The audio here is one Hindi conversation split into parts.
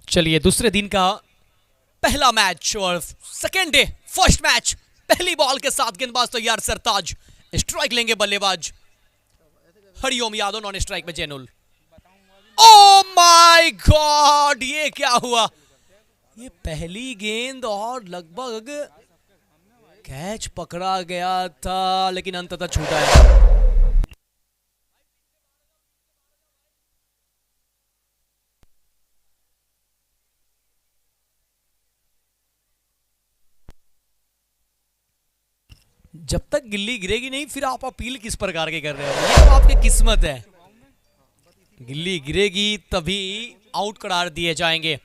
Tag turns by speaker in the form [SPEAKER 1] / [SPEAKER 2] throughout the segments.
[SPEAKER 1] चलिए दूसरे दिन का पहला मैच और सेकेंड डे फर्स्ट मैच। पहली बॉल के साथ गेंदबाज तैयार सरताज, स्ट्राइक लेंगे बल्लेबाज हरिओम यादव, नॉन स्ट्राइक में जैनुल। ओ माय गॉड, ये क्या हुआ? ये पहली गेंद और लगभग कैच पकड़ा गया था लेकिन अंततः छूटा है। जब तक गिल्ली गिरेगी नहीं फिर आप अपील किस प्रकार के कर रहे हो? ये तो आपकी किस्मत है। गिल्ली गिरेगी तभी आउट करार दिए जाएंगे।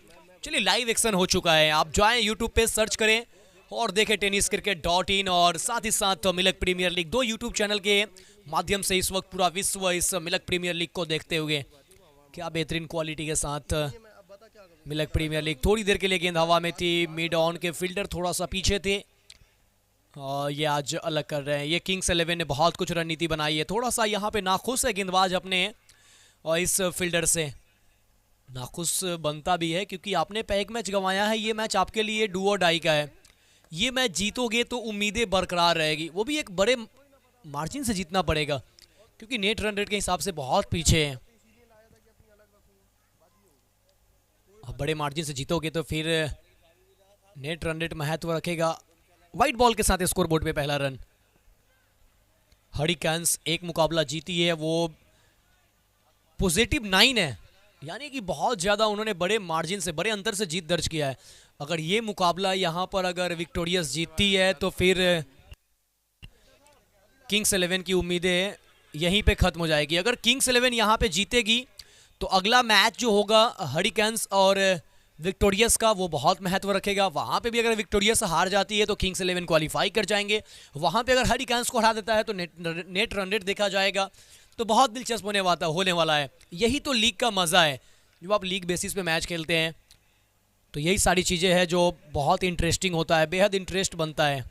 [SPEAKER 1] चलिए लाइव एक्शन हो चुका है, आप जाएं यूट्यूब पे सर्च करें और देखें tenniscricket.in और साथ ही साथ मिल्क प्रीमियर लीग। दो यूट्यूब चैनल के माध्यम से इस वक्त पूरा विश्व इस मिल्क प्रीमियर लीग को देखते हुए, क्या बेहतरीन क्वालिटी के साथ मिल्क प्रीमियर लीग। थोड़ी देर के लिए गेंद हवा में थी, मिड ऑन के फील्डर थोड़ा सा पीछे थे और ये आज अलग कर रहे हैं। ये किंग्स 11 ने बहुत कुछ रणनीति बनाई है। थोड़ा सा यहाँ पे नाखुश है गेंदबाज अपने और इस फील्डर से नाखुश बनता भी है क्योंकि आपने एक मैच गंवाया है। ये मैच आपके लिए डू और डाई का है। ये मैच जीतोगे तो उम्मीदें बरकरार रहेगी, वो भी एक बड़े मार्जिन से जीतना पड़ेगा क्योंकि नेट रन रेट के हिसाब से बहुत पीछे हैं। अब बड़े मार्जिन से जीतोगे तो फिर नेट रन रेट महत्व रखेगा। वाइट बॉल के साथ स्कोर बोर्ड पे पहला रन। हरिकेन्स एक मुकाबला जीती है, वो +9 है, यानी कि बहुत ज़्यादा उन्होंने बड़े मार्जिन से, बड़े अंतर से जीत दर्ज किया है। अगर ये मुकाबला यहाँ पर अगर विक्टोरियस जीतती है तो फिर किंग्स 11 की उम्मीदें यहीं पे ख़त्म हो जाएगी। अगर किंग्स 11 यहाँ पे जीतेगी तो अगला मैच जो होगा हरिकेन्स और विक्टोरियस का, वो बहुत महत्व रखेगा। वहाँ पे भी अगर विक्टोरियस हार जाती है तो किंग्स 11 क्वालिफाई कर जाएंगे। वहाँ पे अगर हरिकेन्स को हरा देता है तो नेट रन रेट देखा जाएगा। तो बहुत दिलचस्प होने वाला है। यही तो लीग का मज़ा है, जब आप लीग बेसिस पे मैच खेलते हैं तो यही सारी चीज़ें हैं जो बहुत इंटरेस्टिंग होता है, बेहद इंटरेस्ट बनता है।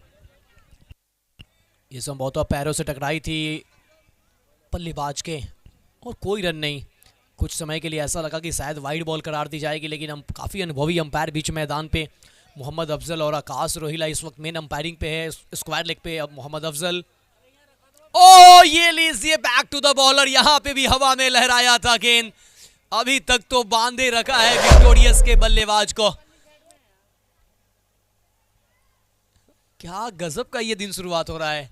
[SPEAKER 1] ये संभवतः पैरों से टकराई थी बल्लेबाज के और कोई रन नहीं। कुछ समय के लिए ऐसा लगा कि शायद वाइड बॉल करार दी जाएगी, लेकिन हम काफ़ी अनुभवी अंपायर बीच मैदान पे मोहम्मद अफजल और आकाश रोहिला इस वक्त मेन अंपायरिंग पे है। स्क्वायर लेग पे अब मोहम्मद अफजल। ओ ये लीजिए बैक टू द बॉलर, यहां पे भी हवा में लहराया था गेंद। अभी तक तो बांधे रखा है विक्टोरियस के बल्लेबाज को। क्या गजब का ये दिन शुरुआत हो रहा है।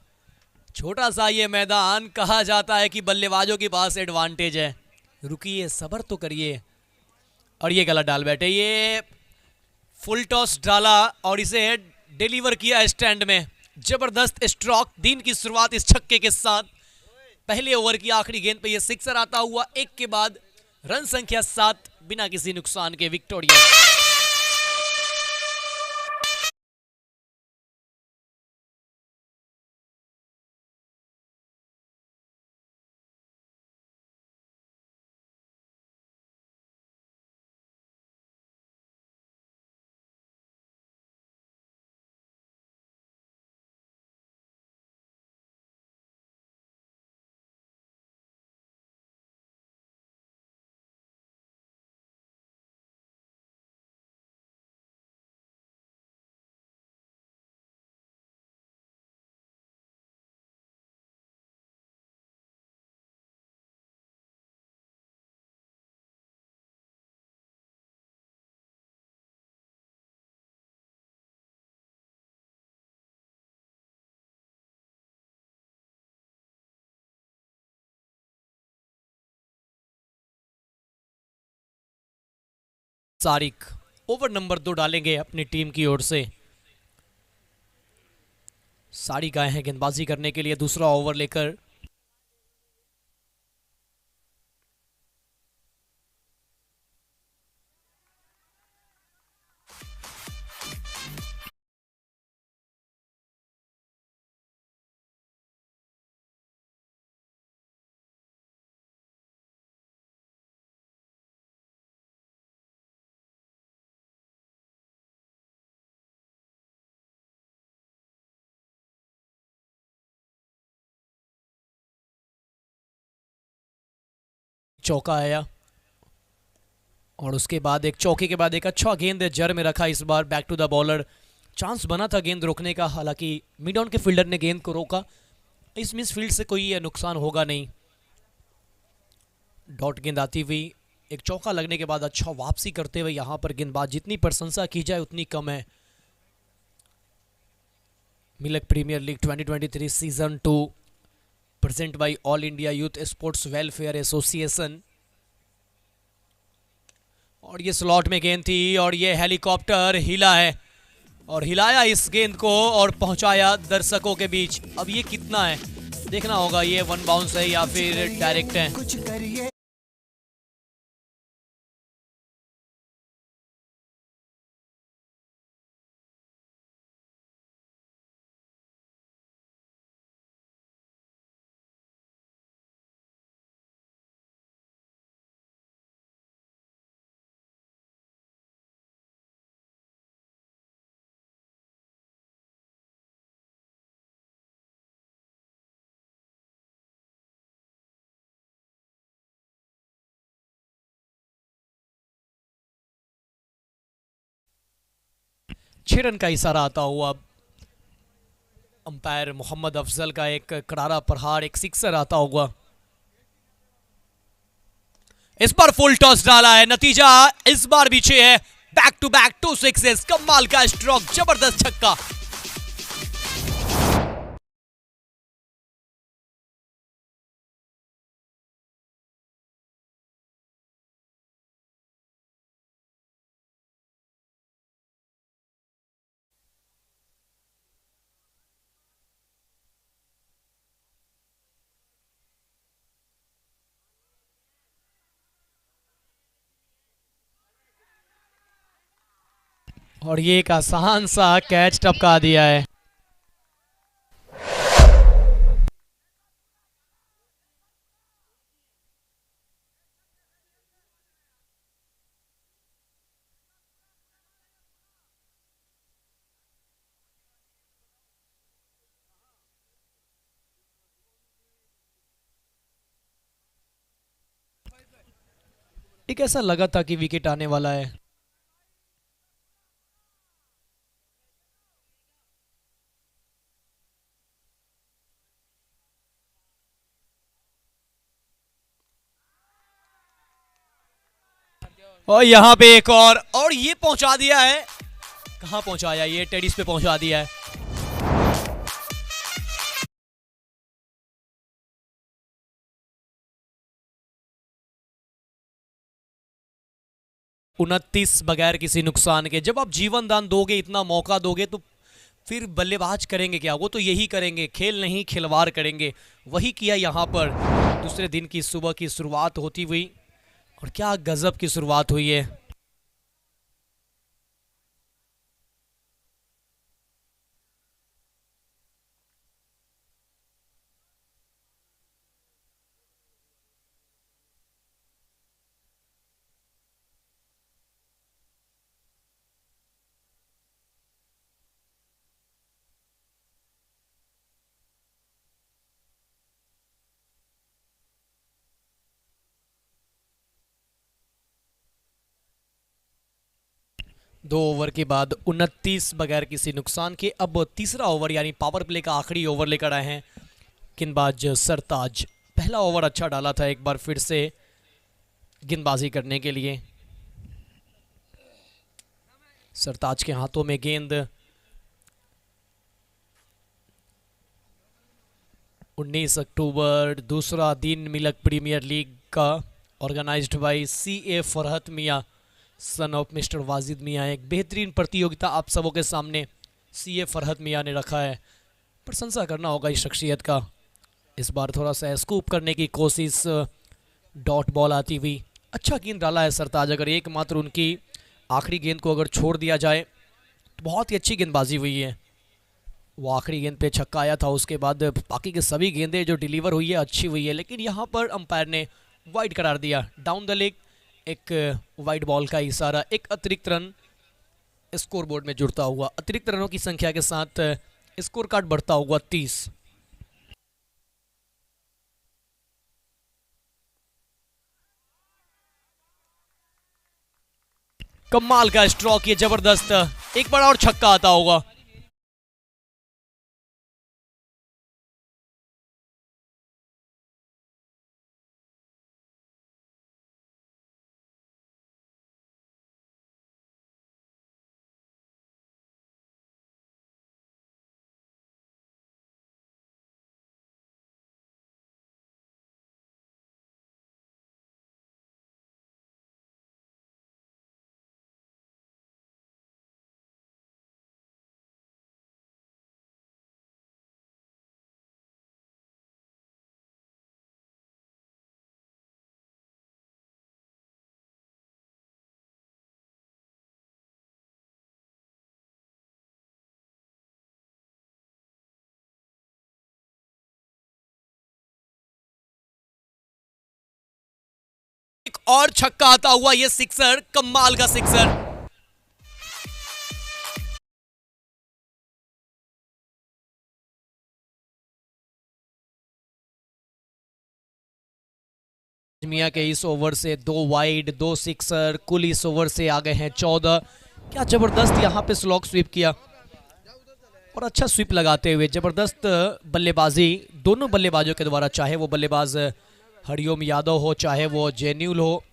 [SPEAKER 1] छोटा सा ये मैदान, कहा जाता है कि बल्लेबाजों के पास एडवांटेज है। रुकिए, सब्र तो करिए। और ये गलत डाल बैठे, ये फुल टॉस डाला और इसे डिलीवर किया स्टैंड में। जबरदस्त स्ट्रोक, दिन की शुरुआत इस छक्के के साथ। पहले ओवर की आखिरी गेंद पे ये सिक्सर आता हुआ, एक के बाद रन संख्या 7 बिना किसी नुकसान के विक्टोरिया। सारिक ओवर नंबर 2 डालेंगे अपनी टीम की ओर से। सारिक आए हैं गेंदबाजी करने के लिए दूसरा ओवर लेकर। चौका आया। और उसके बाद एक चौके के बाद एक अच्छा गेंद जर में रखा इस बार back to the bowler. Chance बना था गेंद रोकने का, हालांकि मिड ऑन के फील्डर ने गेंद को रोका। इस मिस फील्ड से कोई नुकसान होगा नहीं। डॉट गेंद आती हुई एक चौका लगने के बाद अच्छा वापसी करते हुए यहाँ पर गेंदबाज, जितनी प्रशंसा की जाए उतनी कम है। Milk premier league 2023 season 2 present by all India youth sports welfare association. और ये स्लॉट में गेंद थी और ये हेलीकॉप्टर हिला है और हिलाया इस गेंद को और पहुंचाया दर्शकों के बीच। अब ये कितना है देखना होगा, ये वन बाउंस है या फिर डायरेक्ट है। छह रन का इशारा आता हुआ अंपायर मोहम्मद अफजल का एक करारा प्रहार, एक सिक्सर आता होगा। इस बार फुल टॉस डाला है, नतीजा इस बार भी 6 है। बैक टू बैक 2 सिक्सेस, कमाल का स्ट्रोक, जबरदस्त छक्का। और ये एक आसान सा कैच टपका दिया है। एक ऐसा लगा था कि विकेट आने वाला है। और यहाँ पे एक और ये पहुंचा दिया है। कहां पहुंचाया, ये टेडिस पे पहुंचा दिया है। उनतीस बगैर किसी नुकसान के। जब आप जीवन दान दोगे, इतना मौका दोगे, तो फिर बल्लेबाज करेंगे क्या? वो तो यही करेंगे, खेल नहीं खिलवाड़ करेंगे। वही किया यहाँ पर। दूसरे दिन की सुबह की शुरुआत होती हुई और क्या गजब की शुरुआत हुई है। दो ओवर के बाद 29 बगैर किसी नुकसान के। अब तीसरा ओवर यानी पावर प्ले का आखिरी ओवर लेकर आए हैं गेंदबाज सरताज। पहला ओवर अच्छा डाला था, एक बार फिर से गेंदबाजी करने के लिए। सरताज के हाथों में गेंद। 19 अक्टूबर, दूसरा दिन मिल्क प्रीमियर लीग का, ऑर्गेनाइज्ड बाय CA फरहत मियाँ, सन ऑफ मिस्टर वाजिद मियाँ। एक बेहतरीन प्रतियोगिता आप सबों के सामने CA फरहत मियाँ ने रखा है। प्रशंसा करना होगा इस शख्सियत का। इस बार थोड़ा सा स्कूप करने की कोशिश, डॉट बॉल आती हुई। अच्छा गेंद डाला है सरताज। अगर एकमात्र उनकी आखिरी गेंद को अगर छोड़ दिया जाए तो बहुत ही अच्छी गेंदबाजी हुई है। वो आखिरी गेंद पे छक्का आया था, उसके बाद बाकी के सभी गेंदें जो डिलीवर हुई है अच्छी हुई है। लेकिन यहाँ पर अंपायर ने वाइड करार दिया, डाउन द लेग। एक वाइड बॉल का इशारा, एक अतिरिक्त रन स्कोर बोर्ड में जुड़ता हुआ। अतिरिक्त रनों की संख्या के साथ स्कोर कार्ड बढ़ता हुआ 30। कमाल का स्ट्रोक, ये जबरदस्त। एक बड़ा और छक्का आता होगा। एक और छक्का आता हुआ, ये सिक्सर, कमाल का सिक्सर। मिया के इस ओवर से 2 वाइड 2 सिक्सर, कुल इस ओवर से आ गए हैं 14। क्या जबरदस्त यहाँ पे स्लॉग स्वीप किया और अच्छा स्वीप लगाते हुए जबरदस्त बल्लेबाजी दोनों बल्लेबाजों के द्वारा, चाहे वो बल्लेबाज हरिओम यादव हो चाहे वो जेन्यूल हो।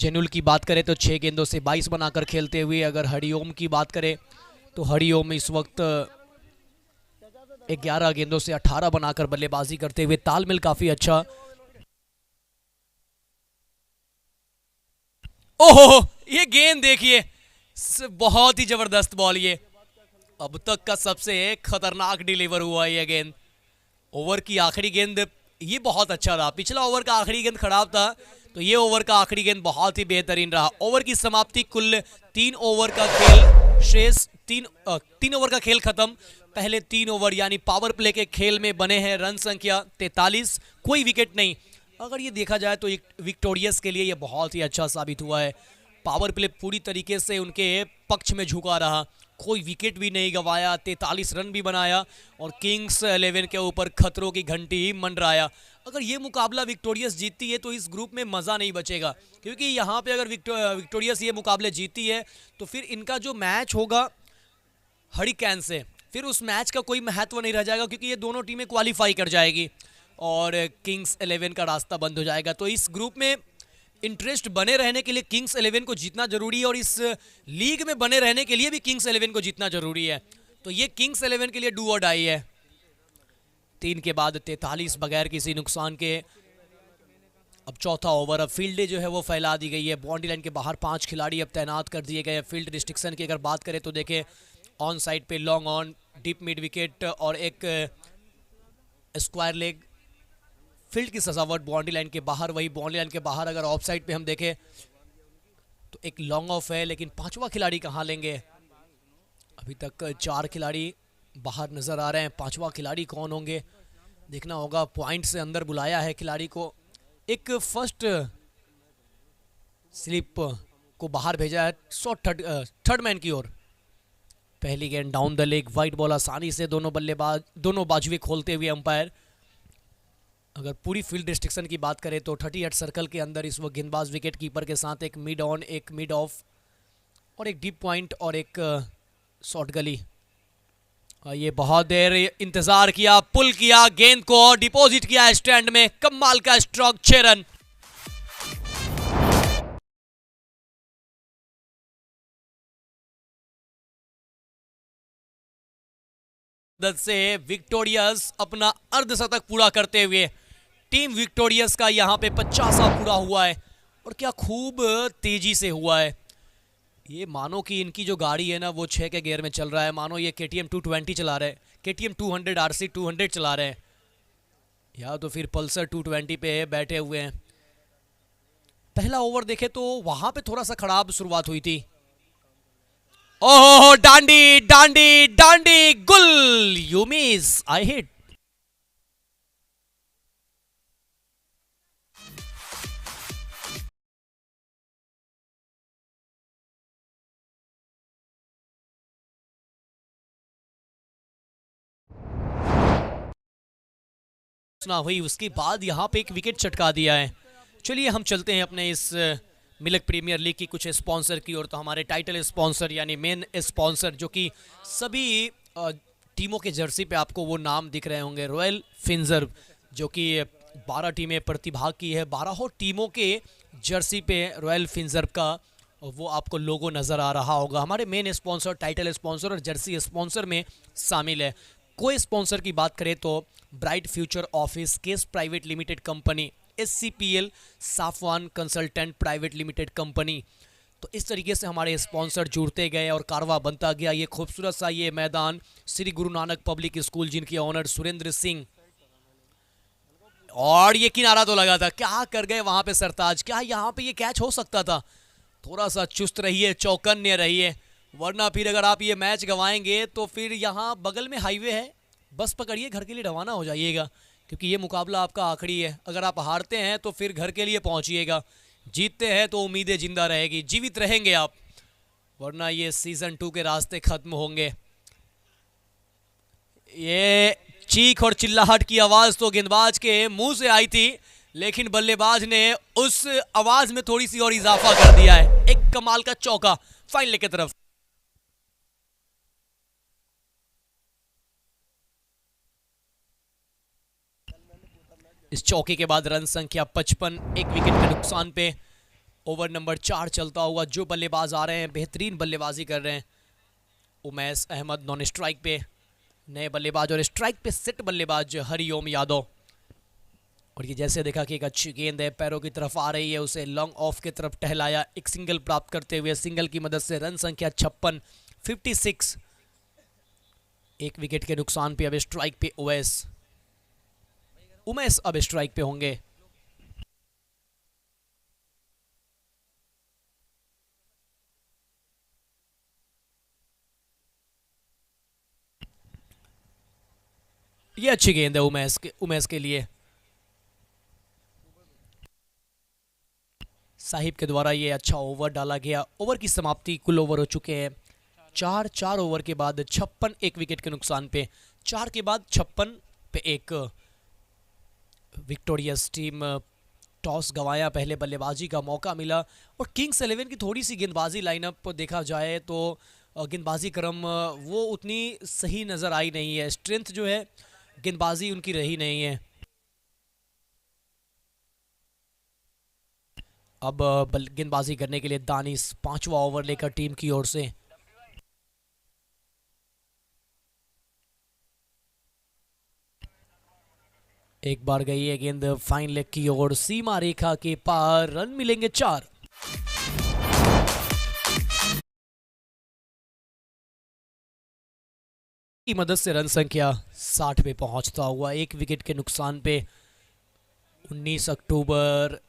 [SPEAKER 1] जेन्यूल की बात करें तो 6 गेंदों से 22 बनाकर खेलते हुए, अगर हरिओम की बात करें तो हरिओम इस वक्त 11 गेंदों से 18 बनाकर बल्लेबाजी करते हुए, तालमेल काफी अच्छा। ओहो, ये गेंद देखिए, बहुत ही जबरदस्त बॉल, ये अब तक का सबसे खतरनाक डिलीवर हुआ ये गेंद। ओवर की आखिरी गेंद ये बहुत अच्छा रहा। पिछला ओवर का आखिरी गेंद खराब था, तो ये ओवर का आखिरी गेंद बहुत ही बेहतरीन रहा। ओवर की समाप्ति, कुल 3 ओवर का खेल शेष, 3 ओवर का खेल खत्म। पहले 3 ओवर यानी पावर प्ले के खेल में बने हैं रन संख्या 43, कोई विकेट नहीं। अगर ये देखा जाए तो विक्टोरियस के लिए ये बहुत ही अच्छा साबित हुआ है। पावर प्ले पूरी तरीके से उनके पक्ष में झुका रहा, कोई विकेट भी नहीं गंवाया, 43 रन भी बनाया और किंग्स 11 के ऊपर खतरों की घंटी मंडराया। अगर ये मुकाबला विक्टोरियस जीतती है तो इस ग्रुप में मज़ा नहीं बचेगा, क्योंकि यहाँ पे अगर विक्टोरियस ये मुकाबले जीतती है तो फिर इनका जो मैच होगा हरिकेन से, फिर उस मैच का कोई महत्व नहीं रह जाएगा, क्योंकि ये दोनों टीमें क्वालिफाई कर जाएगी और किंग्स 11 का रास्ता बंद हो जाएगा। तो इस ग्रुप में इंटरेस्ट बने रहने के लिए किंग्स 11 को जीतना जरूरी है और इस लीग में बने रहने के लिए भी किंग्स 11 को जीतना जरूरी है। तो ये किंग्स 11 के लिए डू और डाई है। 3 के बाद 43 बगैर किसी नुकसान के। अब चौथा ओवर, अब फील्डें जो है वो फैला दी गई है। बाउंड्री लाइन के बाहर 5 खिलाड़ी अब तैनात कर दिए गए हैं। फील्ड रिस्ट्रिक्शन की अगर बात करें तो देखें, ऑन साइड पे long on, deep mid wicket और एक स्क्वायर लेग। फील्ड की सजावट बाउंड्री लाइन के बाहर, वही बाउंड्री लाइन के बाहर अगर ऑफ साइड पे हम देखें तो एक लॉन्ग ऑफ है, लेकिन 5वां खिलाड़ी कहाँ लेंगे? अभी तक 4 खिलाड़ी बाहर नजर आ रहे हैं। 5वां खिलाड़ी कौन होंगे देखना होगा। पॉइंट से अंदर बुलाया है खिलाड़ी को, एक फर्स्ट स्लिप को बाहर भेजा है थर्ड मैन की ओर। पहली गेंद down the leg, white ball आसानी से दोनों बाजुएं खोलते हुए अंपायर। अगर पूरी फील्ड रिस्ट्रिक्शन की बात करें तो 38 सर्कल के अंदर इस वक्त गेंदबाज विकेट कीपर के साथ एक मिड ऑन, एक मिड ऑफ और एक डीप पॉइंट और एक शॉर्ट गली। ये बहुत देर इंतजार किया, पुल किया, गेंद को डिपॉजिट किया स्टैंड में। कमाल का स्ट्रोक, 6 रन। से विक्टोरियस अपना अर्धशतक पूरा करते हुए टीम विक्टोरियस का यहाँ पे 50वां पूरा हुआ है और क्या खूब तेजी से हुआ है। ये मानो कि इनकी जो गाड़ी है ना वो 6 के गियर में चल रहा है, मानो ये KTM 220 चला रहे हैं, KTM 200 RC 200 चला रहे हैं, या तो फिर पल्सर 220 पे बैठे हुए हैं। पहला ओवर देखे तो वहां पे थोड़ा सा खराब शुरुआत हुई थी। ओहो, डांडी डांडी डांडी, गुल, यू मिस, आई हिट। हुई उसके बाद यहाँ पे एक विकेट चटका दिया है। चलिए हम चलते हैं अपने इस मिल्क प्रीमियर लीग की कुछ स्पॉन्सर की ओर, तो हमारे टाइटल स्पॉन्सर यानी मेन स्पॉन्सर जो कि सभी टीमों के जर्सी पे आपको वो नाम दिख रहे होंगे, रॉयल फिनजर्व, जो कि 12 टीमें प्रतिभाग की है, 12 टीमों के जर्सी पे रॉयल फिनजर्व का वो आपको लोगो नज़र आ रहा होगा। हमारे मेन स्पॉन्सर, टाइटल स्पॉन्सर और जर्सी स्पॉन्सर में शामिल है। कोई स्पॉन्सर की बात करें तो bright future office case private limited company, SCPL Safwan consultant private limited company. तो इस तरीके से हमारे स्पॉन्सर जुड़ते गए और कारवा बनता गया। ये खूबसूरत सा ये मैदान श्री गुरु नानक पब्लिक स्कूल, जिनके ऑनर सुरेंद्र सिंह, और ये किनारा तो लगा था, क्या कर गए वहां पे सरताज, क्या यहाँ पे ये कैच हो सकता था। थोड़ा सा चुस्त रहिए, चौकन्ने रहिए, वरना फिर अगर आप ये मैच गंवाएंगे तो फिर यहाँ बगल में हाईवे है, बस पकड़िए, घर के लिए रवाना हो जाइएगा, क्योंकि ये मुकाबला आपका आखिरी है। अगर आप हारते हैं तो फिर घर के लिए पहुंचिएगा, जीतते हैं तो उम्मीदें जिंदा रहेगी, जीवित रहेंगे आप, वरना ये सीजन 2 के रास्ते खत्म होंगे। ये चीख और चिल्लाहट की आवाज तो गेंदबाज के मुंह से आई थी, लेकिन बल्लेबाज ने उस आवाज में थोड़ी सी और इजाफा कर दिया है। एक कमाल का चौका फाइनल की तरफ। इस चौके के बाद रन संख्या 55, एक विकेट के नुकसान पे ओवर नंबर 4 चलता हुआ। जो बल्लेबाज आ रहे हैं बेहतरीन बल्लेबाजी कर रहे हैं। उमैस अहमद नॉन स्ट्राइक पे, नए बल्लेबाज, और स्ट्राइक पे सेट बल्लेबाज हरिओम यादव। और ये जैसे देखा कि एक अच्छी गेंद है, पैरों की तरफ आ रही है, उसे लॉन्ग ऑफ की तरफ टहलाया, एक सिंगल प्राप्त करते हुए, सिंगल की मदद से रन संख्या 56, 56। एक विकेट के नुकसान पे अब स्ट्राइक पे उमैस अब स्ट्राइक पे होंगे। ये अच्छी गेंद है उमैस के लिए। साहिब के द्वारा ये अच्छा ओवर डाला गया। ओवर की समाप्ति, कुल ओवर हो चुके हैं 4 ओवर के बाद 56, एक विकेट के नुकसान पे, 4 के बाद 56 पे एक विक्टोरियस टीम। टॉस गंवाया, पहले बल्लेबाजी का मौका मिला, और किंग्स 11 की थोड़ी सी गेंदबाजी लाइनअप देखा जाए तो गेंदबाजी क्रम वो उतनी सही नज़र आई नहीं है, स्ट्रेंथ जो है गेंदबाजी उनकी रही नहीं है। अब गेंदबाजी करने के लिए दानिश, 5वां ओवर लेकर टीम की ओर से। एक बार गई है गेंद फाइन लेग की ओर, सीमा रेखा के पार, रन मिलेंगे 4। की मदद से रन संख्या 60 पे पहुंचता हुआ, एक विकेट के नुकसान पे। 19 अक्टूबर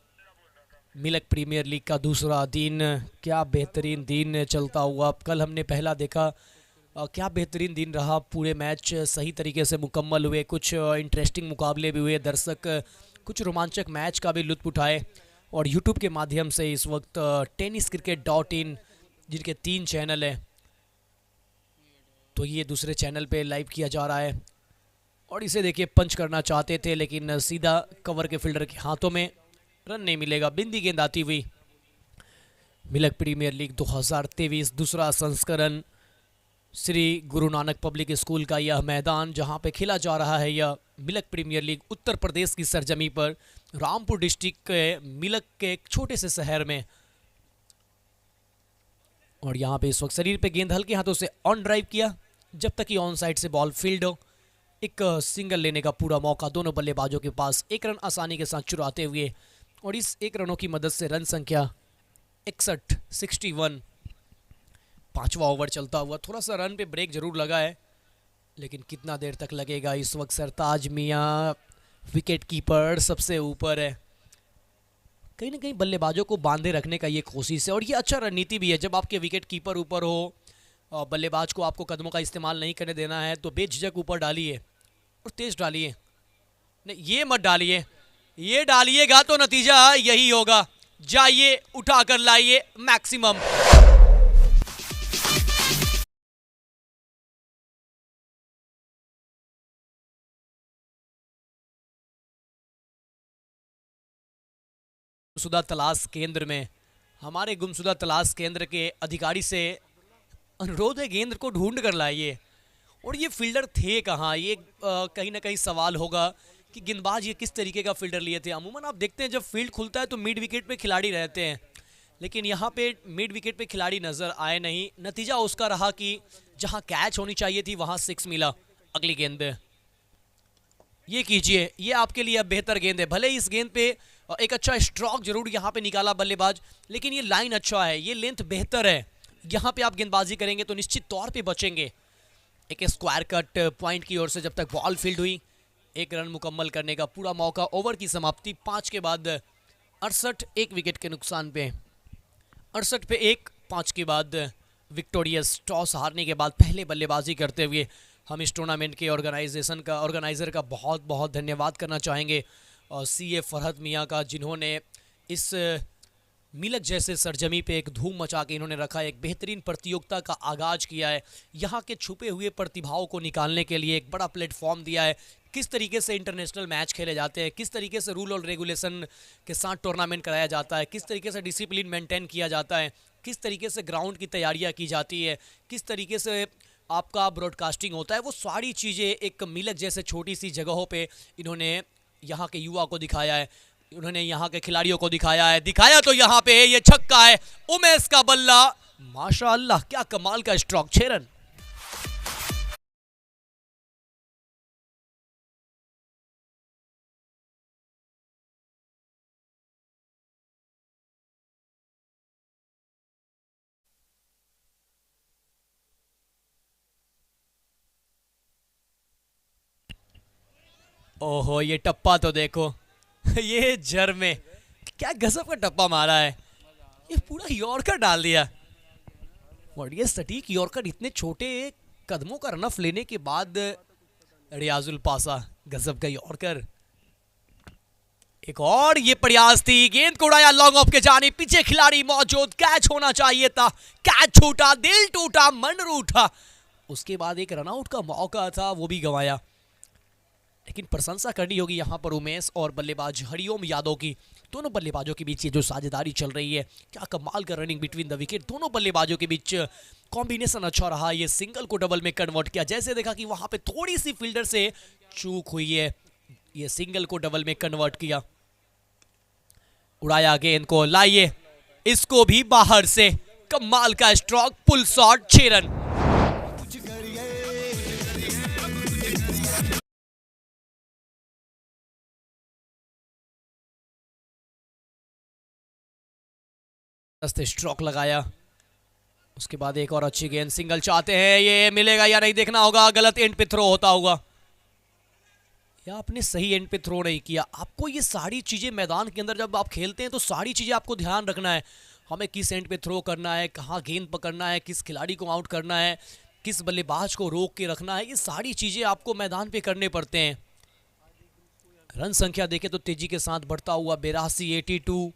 [SPEAKER 1] मिल्क प्रीमियर लीग का दूसरा दिन, क्या बेहतरीन दिन चलता हुआ। कल हमने पहला देखा, क्या बेहतरीन दिन रहा, पूरे मैच सही तरीके से मुकम्मल हुए, कुछ इंटरेस्टिंग मुकाबले भी हुए, दर्शक कुछ रोमांचक मैच का भी लुत्फ़ उठाए। और यूट्यूब के माध्यम से इस वक्त tenniscricket.in, जिनके 3 चैनल हैं, तो ये दूसरे चैनल पे लाइव किया जा रहा है। और इसे देखिए, पंच करना चाहते थे लेकिन सीधा कवर के फील्डर के हाथों में, रन नहीं मिलेगा। बिंदी गेंद आती हुई। मिल्क प्रीमियर लीग 2023 दूसरा संस्करण, श्री गुरु नानक पब्लिक स्कूल का यह मैदान जहां पे खेला जा रहा है यह milk premier league, Uttar Pradesh की सरजमी पर, रामपुर डिस्ट्रिक्ट के मिल्क के एक छोटे से शहर में। और यहाँ पे इस वक्त शरीर पे गेंद हल्के हाथों से ऑन ड्राइव किया, जब तक कि ऑन साइड से बॉल फील्ड हो। एक सिंगल लेने का पूरा मौका दोनों बल्लेबाजों के पास, एक रन आसानी के साथ चुराते हुए, और इस एक रनों की मदद से रन संख्या 61, 61। 5वां ओवर चलता हुआ, थोड़ा सा रन पे ब्रेक जरूर लगा है, लेकिन कितना देर तक लगेगा। इस वक्त सरताज मियाँ विकेट कीपर सबसे ऊपर है, कहीं ना कहीं बल्लेबाजों को बांधे रखने का ये कोशिश है, और ये अच्छा रणनीति भी है। जब आपके विकेट कीपर ऊपर हो, बल्लेबाज को आपको कदमों का इस्तेमाल नहीं करने देना है, तो बेझिझक ऊपर डालिए और तेज डालिए। नहीं, ये मत डालिए, ये डालिएगा तो नतीजा यही होगा। जाइए, उठा कर लाइए मैक्सिमम। सुधा तलाश केंद्र में हमारे गुमशुदा तलाश केंद्र के अधिकारी से अनुरोध है, गेंद को ढूंढ कर लाइए। और ये फील्डर थे कहाँ, ये कहीं ना कहीं सवाल होगा कि गेंदबाज ये किस तरीके का फील्डर लिए थे। अमूमन आप देखते हैं जब फील्ड खुलता है तो मिड विकेट पे खिलाड़ी रहते हैं, लेकिन यहाँ पे मिड विकेट पे खिलाड़ी नजर आए नहीं। नतीजा उसका रहा कि जहाँ कैच होनी चाहिए थी वहाँ 6 मिला। अगली गेंद पे ये कीजिए, ये आपके लिए अब बेहतर गेंद है। भले ही इस गेंद पे एक अच्छा स्ट्रोक जरूर यहाँ पे निकाला बल्लेबाज, लेकिन ये लाइन अच्छा है, ये लेंथ बेहतर है। यहाँ पे आप गेंदबाजी करेंगे तो निश्चित तौर पे बचेंगे। एक स्क्वायर कट पॉइंट की ओर से जब तक बॉल फील्ड हुई, 1 रन मुकम्मल करने का पूरा मौका। ओवर की समाप्ति 5 के बाद 68, 1 विकेट के नुकसान पे 68 पे 1, 5 के बाद विक्टोरियस। टॉस हारने के बाद पहले बल्लेबाजी करते हुए हम इस टूर्नामेंट के ऑर्गेनाइज़र का बहुत बहुत धन्यवाद करना चाहेंगे, और CA फरहत मियाँ का, जिन्होंने इस मिलक जैसे सरजमी पे एक धूम मचा के इन्होंने रखा है। एक बेहतरीन प्रतियोगिता का आगाज़ किया है, यहाँ के छुपे हुए प्रतिभाओं को निकालने के लिए एक बड़ा प्लेटफॉर्म दिया है। किस तरीके से इंटरनेशनल मैच खेले जाते हैं, किस तरीके से रूल और रेगुलेशन के साथ टूर्नामेंट कराया जाता है, किस तरीके से डिसिप्लिन मेंटेन किया जाता है, किस तरीके से ग्राउंड की तैयारियाँ की जाती है, किस तरीके से आपका ब्रॉडकास्टिंग होता है, वो सारी चीज़ें एक मिलक जैसे छोटी सी जगहों पे इन्होंने यहाँ के युवा को दिखाया है, उन्होंने यहाँ के खिलाड़ियों को दिखाया तो यहाँ पे ये छक्का है, उमेश का बल्ला, माशाअल्लाह क्या कमाल का स्ट्रोक, 6 रन। ओहो, ये टप्पा तो देखो ये जर में क्या गजब का टप्पा मारा है, ये पूरा यॉर्कर डाल दिया। और ये सटीक यॉर्कर इतने छोटे कदमों का रनअप लेने के बाद, रियाजुल पासा गजब का यॉर्कर। एक और ये प्रयास थी, गेंद को उड़ाया लॉन्ग ऑफ के जाने, पीछे खिलाड़ी मौजूद, कैच होना चाहिए था, कैच छूटा, दिल टूटा, मन रूठा। उसके बाद एक रनआउट का मौका था, वो भी गंवाया। लेकिन प्रशंसा करनी होगी यहाँ पर उमेश और बल्लेबाज हरिओम यादव की। दोनों बल्लेबाजों के बीच ये जो साझेदारी चल रही है, क्या कमाल का रनिंग बिटवीन द विकेट, दोनों बल्लेबाजों के बीच कॉम्बिनेशन अच्छा रहा। ये सिंगल को डबल में कन्वर्ट किया, जैसे देखा कि वहाँ पे थोड़ी सी फील्डर से चूक हुई है, ये सिंगल को डबल में कन्वर्ट किया। उड़ाया गेंद को, लाइए इसको भी बाहर से, कमाल का stroke, pull shot, 6 run. Stroke लगाया, उसके बाद एक और अच्छी गेंद, सिंगल चाहते हैं, ये मिलेगा या नहीं देखना होगा, गलत एंड पे थ्रो होता होगा या आपने सही एंड पे थ्रो नहीं किया। आपको ये सारी चीजें मैदान के अंदर जब आप खेलते हैं तो सारी चीजें आपको ध्यान रखना है, हमें किस एंड पे थ्रो करना है, कहाँ गेंद पकड़ना है, किस खिलाड़ी को आउट करना है, किस बल्लेबाज को रोक के रखना है, ये सारी चीजें आपको मैदान पे करने पड़ते हैं। रन संख्या देखें तो तेजी के साथ बढ़ता हुआ 82, 82।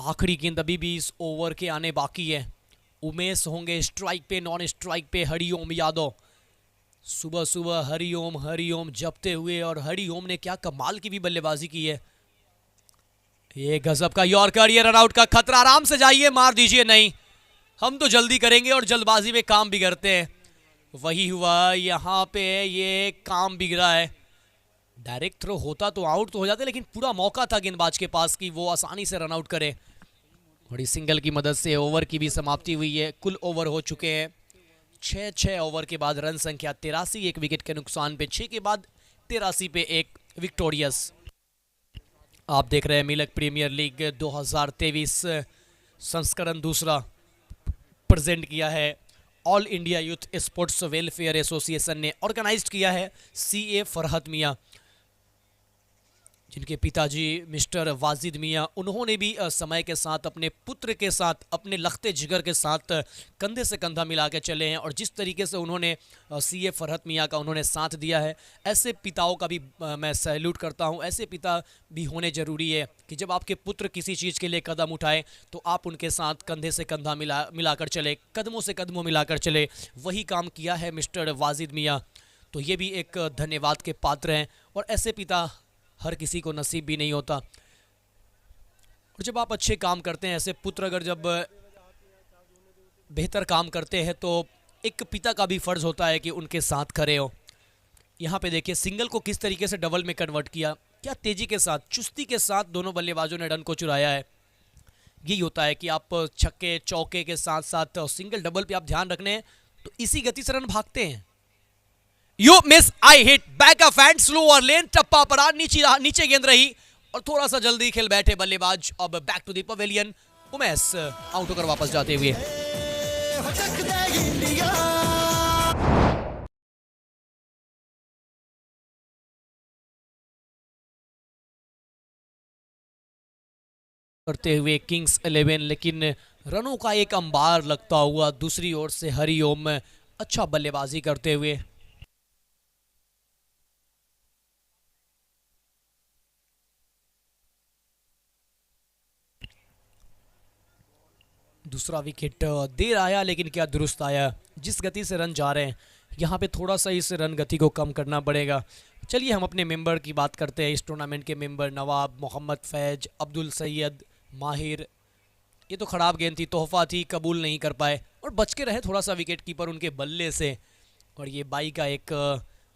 [SPEAKER 1] आखिरी गेंद अभी भी इस ओवर के आने बाकी है। उमेश होंगे स्ट्राइक पे, नॉन स्ट्राइक पे हरिओम यादव। सुबह सुबह हरिओम जपते हुए, और हरिओम ने क्या कमाल की भी बल्लेबाजी की है। ये गजब का यॉर्कर, ये रनआउट का खतरा, आराम से जाइए, मार दीजिए, नहीं हम तो जल्दी करेंगे और जल्दबाजी में काम बिगड़ते हैं, वही हुआ यहाँ पे, ये काम बिगड़ा है। डायरेक्ट थ्रो होता तो आउट तो हो जाते, लेकिन पूरा मौका था गेंदबाज के पास कि वो आसानी से रन आउट करे। बड़ी सिंगल की मदद से ओवर की भी समाप्ति हुई है। कुल ओवर हो चुके हैं 6 ओवर के बाद रन संख्या 83, 1 विकेट के नुकसान पे 6 के बाद 83 पे 1 विक्टोरियस। आप देख रहे हैं मिलक प्रीमियर लीग 2023 संस्करण दूसरा प्रेजेंट किया है। All India youth sports welfare association ने ऑर्गेनाइज किया है। CA फरहत मियाँ, जिनके पिताजी मिस्टर वाजिद मियाँ, उन्होंने भी समय के साथ अपने पुत्र के साथ, अपने लखते जिगर के साथ कंधे से कंधा मिला के चले हैं, और जिस तरीके से उन्होंने CA फरहत मियाँ का उन्होंने साथ दिया है, ऐसे पिताओं का भी मैं सैल्यूट करता हूँ। ऐसे पिता भी होने ज़रूरी है कि जब आपके पुत्र किसी चीज़ के लिए कदम उठाए तो आप उनके साथ कंधे से कंधा मिलाकर चले, कदमों से कदमों मिलाकर चले। वही काम किया है मिस्टर वाजिद मियाँ, तो ये भी एक धन्यवाद के पात्र हैं, और ऐसे पिता हर किसी को नसीब भी नहीं होता। और जब आप अच्छे काम करते हैं, ऐसे पुत्र अगर जब बेहतर काम करते हैं तो एक पिता का भी फर्ज होता है कि उनके साथ खड़े हो। यहाँ पे देखिए सिंगल को किस तरीके से डबल में कन्वर्ट किया, क्या तेजी के साथ, चुस्ती के साथ दोनों बल्लेबाजों ने रन को चुराया है। यही होता है कि आप छक्के चौके के साथ साथ सिंगल डबल पे आप ध्यान रखने हैं तो इसी गति से रन भागते हैं। You miss I hit back of hand slower lane, टप्पा पड़ा, नीचे गेंद रही और थोड़ा सा जल्दी खेल बैठे बल्लेबाज। अब back to the pavilion, Umesh out होकर वापस जाते हुए। करते हुए किंग्स 11, लेकिन रनों का एक अंबार लगता हुआ दूसरी ओर से हरिओम अच्छा बल्लेबाजी करते हुए। दूसरा विकेट देर आया लेकिन क्या दुरुस्त आया। जिस गति से रन जा रहे हैं यहाँ पे थोड़ा सा इस रन गति को कम करना पड़ेगा। चलिए हम अपने मेंबर की बात करते हैं। इस टूर्नामेंट के मेंबर नवाब, मोहम्मद फैज, अब्दुल सैयद, माहिर। ये तो खराब गेंद थी, तोहफा थी, कबूल नहीं कर पाए और बच के रहे थोड़ा सा विकेट कीपर उनके बल्ले से। और ये बाई का एक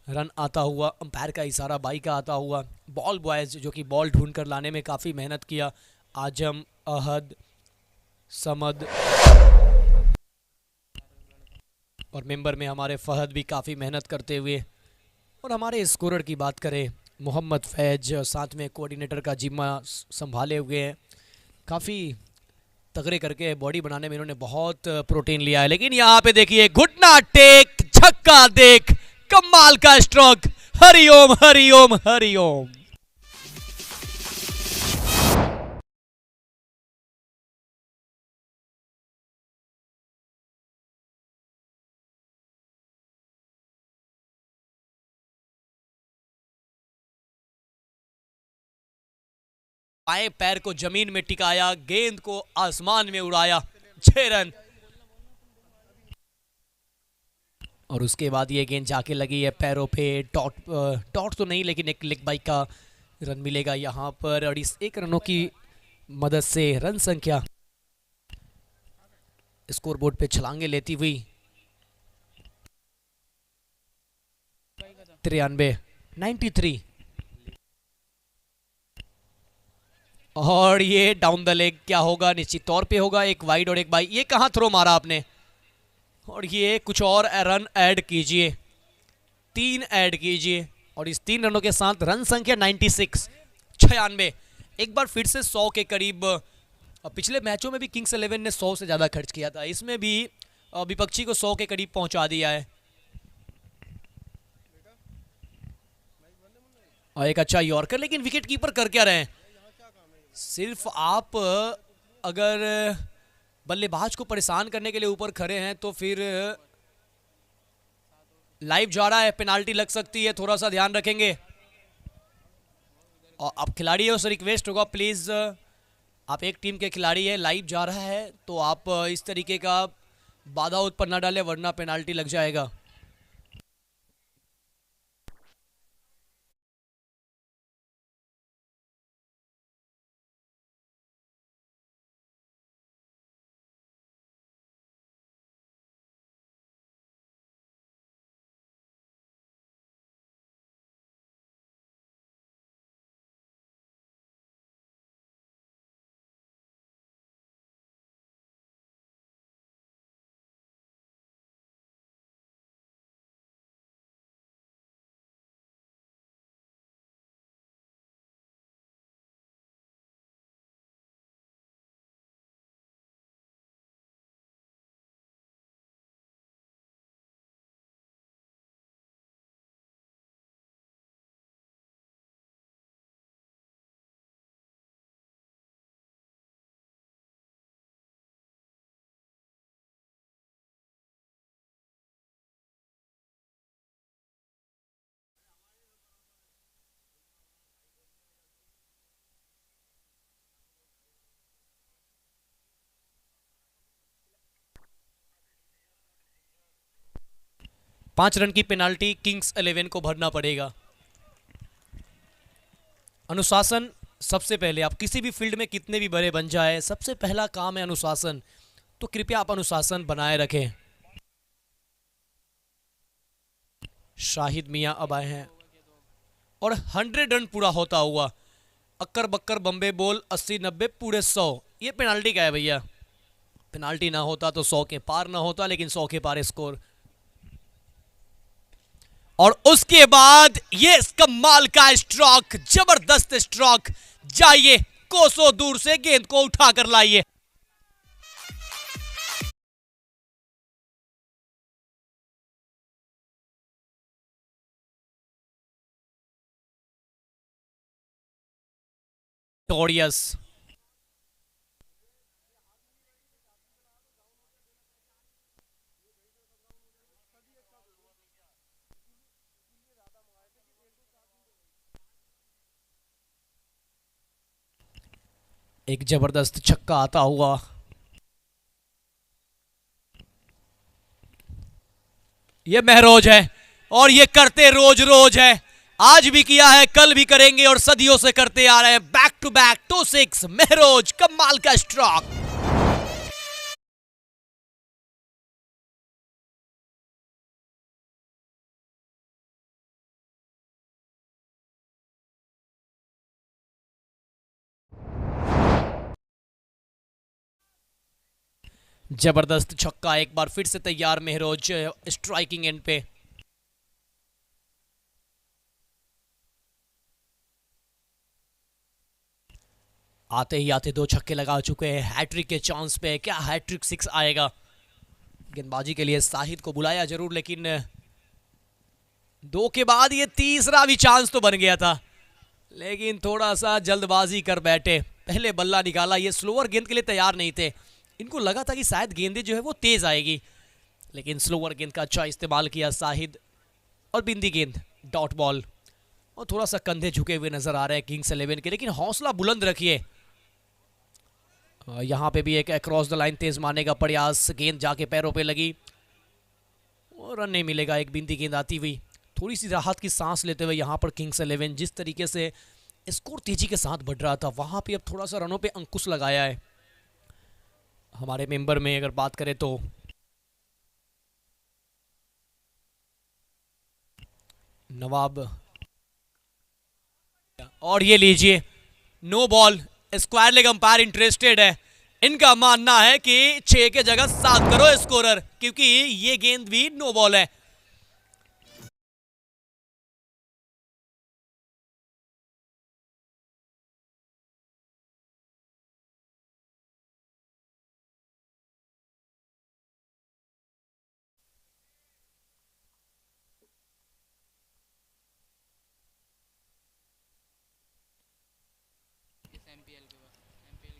[SPEAKER 1] रन आता हुआ, अंपायर का इशारा बाई का आता हुआ। बॉल बॉयज़ जो कि बॉल ढूंढ कर लाने में काफ़ी मेहनत किया, आजम, अहद, समद और मेंबर में हमारे फहद भी काफ़ी मेहनत करते हुए। और हमारे स्कोरर की बात करें, मोहम्मद फैज साथ में कोऑर्डिनेटर का जिम्मा संभाले हुए हैं। काफ़ी तगड़े करके बॉडी बनाने में इन्होंने बहुत प्रोटीन लिया है। लेकिन यहाँ पे देखिए घुटना टेक, छक्का देख, कमाल का स्ट्रोक। हरिओम हरिओम हरिओम। बाएं पैर को जमीन में टिकाया, गेंद को आसमान में उड़ाया, 6 रन। और उसके बाद ये गेंद जाके लगी है पैरों पे। डॉट तो नहीं लेकिन एक लेग बाइक का रन मिलेगा यहाँ पर। और इस 1 रनों की मदद से रन संख्या स्कोरबोर्ड पे छलांगे लेती हुई 93। और ये डाउन द लेग क्या होगा, निश्चित तौर पे होगा, एक वाइड और एक बाई। ये कहाँ थ्रो मारा आपने, और ये कुछ और रन ऐड कीजिए, 3 ऐड कीजिए। और इस 3 रनों के साथ रन संख्या 96। एक बार फिर से 100 के करीब। पिछले मैचों में भी किंग्स 11 ने 100 से ज़्यादा खर्च किया था, इसमें भी विपक्षी को 100 के करीब पहुंचा दिया है। और एक अच्छा यॉर्कर, लेकिन विकेट कीपर कर क्या रहे हैं। सिर्फ आप अगर बल्लेबाज को परेशान करने के लिए ऊपर खड़े हैं तो फिर लाइव जा रहा है, पेनाल्टी लग सकती है, थोड़ा सा ध्यान रखेंगे। और अब खिलाड़ी है, उससे रिक्वेस्ट होगा प्लीज़, आप एक टीम के खिलाड़ी है, लाइव जा रहा है तो आप इस तरीके का बाधा उत्पन्न ना डालें वरना पेनाल्टी लग जाएगा। पांच रन की पेनाल्टी किंग्स 11 को भरना पड़ेगा। अनुशासन सबसे पहले आप किसी भी फील्ड में कितने भी बड़े बन जाए, सबसे पहला काम है अनुशासन। तो कृपया आप अनुशासन बनाए रखें। शाहिद मियां अब आए हैं और 100 रन पूरा होता हुआ। अक्कर बक्कर बम्बे बोल 80-90 पूरे 100। ये पेनाल्टी का है भैया, पेनाल्टी ना होता तो 100 के पार ना होता, लेकिन 100 के पार स्कोर। और उसके बाद ये कमाल का स्ट्रोक, जबरदस्त स्ट्रोक। जाइए कोसों दूर से गेंद को उठाकर लाइए। टोरियस एक जबरदस्त छक्का आता हुआ। ये महरोज है और ये करते रोज रोज है। आज भी किया है, कल भी करेंगे और सदियों से करते आ रहे हैं। बैक टू बैक 2-6 महरोज, कमाल का स्ट्रोक। जबरदस्त छक्का, एक बार फिर से तैयार महरोज स्ट्राइकिंग एंड पे। आते ही आते 2 छक्के लगा चुके हैं, हैट्रिक के चांस पे। क्या हैट्रिक 6 आएगा? गेंदबाजी के लिए शाहिद को बुलाया जरूर, लेकिन 2 के बाद ये तीसरा भी चांस तो बन गया था, लेकिन थोड़ा सा जल्दबाजी कर बैठे। पहले बल्ला निकाला, ये स्लोअर गेंद के लिए तैयार नहीं थे। इनको लगा था कि शायद गेंदें जो है वो तेज आएगी, लेकिन स्लोअर गेंद का अच्छा इस्तेमाल किया शाहिद। और बिंदी गेंद, डॉट बॉल। और थोड़ा सा कंधे झुके हुए नजर आ रहे हैं किंग्स 11 के, लेकिन हौसला बुलंद रखिए। यहाँ पे भी एक अक्रॉस द लाइन तेज मारने का प्रयास, गेंद जाके पैरों पे लगी और रन नहीं मिलेगा। एक बिंदी गेंद आती हुई, थोड़ी सी राहत की सांस लेते हुए यहाँ पर किंग्स 11 जिस तरीके से स्कोर तेजी के साथ बढ़ रहा था, वहाँ पे अब थोड़ा सा रनों पे अंकुश लगाया है। हमारे मेंबर में अगर बात करें तो नवाब, और ये लीजिए no ball. Square leg umpire interested है। इनका मानना है कि 6 के जगह 7 करो स्कोरर, क्योंकि ये गेंद भी नो बॉल है।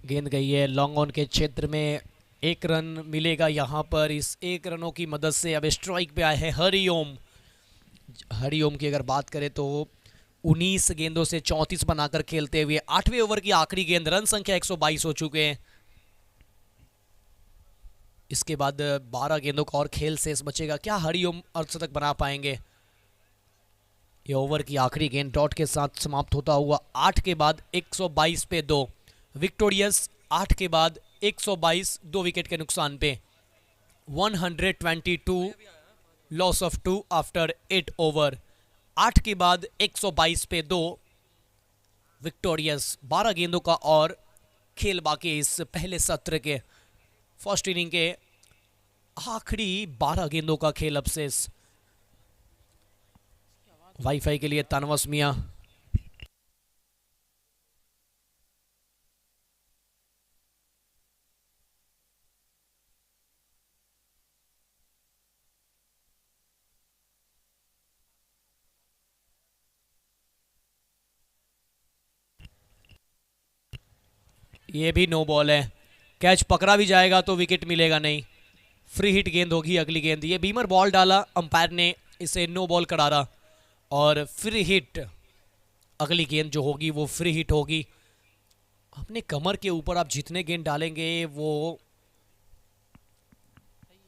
[SPEAKER 1] गेंद गई है लॉन्ग ऑन के क्षेत्र में। 1 रन मिलेगा यहाँ पर। इस 1 रनों की मदद से अब स्ट्राइक पे आए हैं हरिओम। हरिओम की अगर बात करें तो 19 गेंदों से 34 बनाकर खेलते हुए 8वें ओवर की आखिरी गेंद, रन संख्या 122 हो चुके हैं। इसके बाद 12 गेंदों का और खेल शेष बचेगा। क्या हरिओम अर्धशतक बना पाएंगे? ये ओवर की आखिरी गेंद डॉट के साथ समाप्त होता हुआ। 8 के बाद 122 पे 2 विक्टोरियस। 8 के बाद 122 2 विकेट के नुकसान पे। 122 लॉस ऑफ 2 आफ्टर 8 ओवर। 8 के बाद 122 पे 2 विक्टोरियस। 12 गेंदों का और खेल बाकी इस पहले सत्र के फर्स्ट इनिंग के आखिरी 12 गेंदों का खेल अब शेष। वाईफाई के लिए तानवस मियां। ये भी नो बॉल है। कैच पकड़ा भी जाएगा तो विकेट मिलेगा नहीं। फ्री हिट गेंद होगी अगली गेंद। ये बीमर बॉल डाला, अंपायर ने इसे नो बॉल करारा और फ्री हिट अगली गेंद जो होगी वो फ्री हिट होगी। अपने कमर के ऊपर आप जितने गेंद डालेंगे वो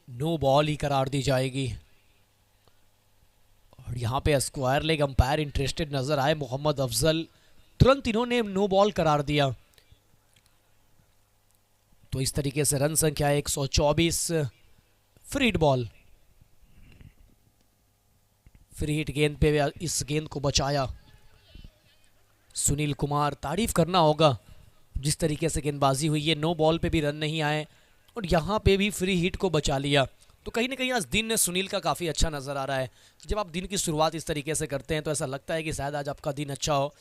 [SPEAKER 1] नो बॉल ही करार दी जाएगी। और यहाँ पे स्क्वायर लेग अंपायर इंटरेस्टेड नजर आए। मोहम्मद अफजल तुरंत इन्होंने नो बॉल करार दिया। तो इस तरीके से रन संख्या 124। Free hit ball, free hit गेंद पे इस गेंद को बचाया सुनील कुमार। तारीफ करना होगा जिस तरीके से गेंदबाजी हुई है। नो बॉल पे भी रन नहीं आए और यहाँ पे भी फ्री हिट को बचा लिया। तो कहीं ना कहीं आज दिन सुनील का काफ़ी अच्छा नज़र आ रहा है। जब आप दिन की शुरुआत इस तरीके से करते हैं तो ऐसा लगता है कि शायद आज आपका दिन अच्छा हो।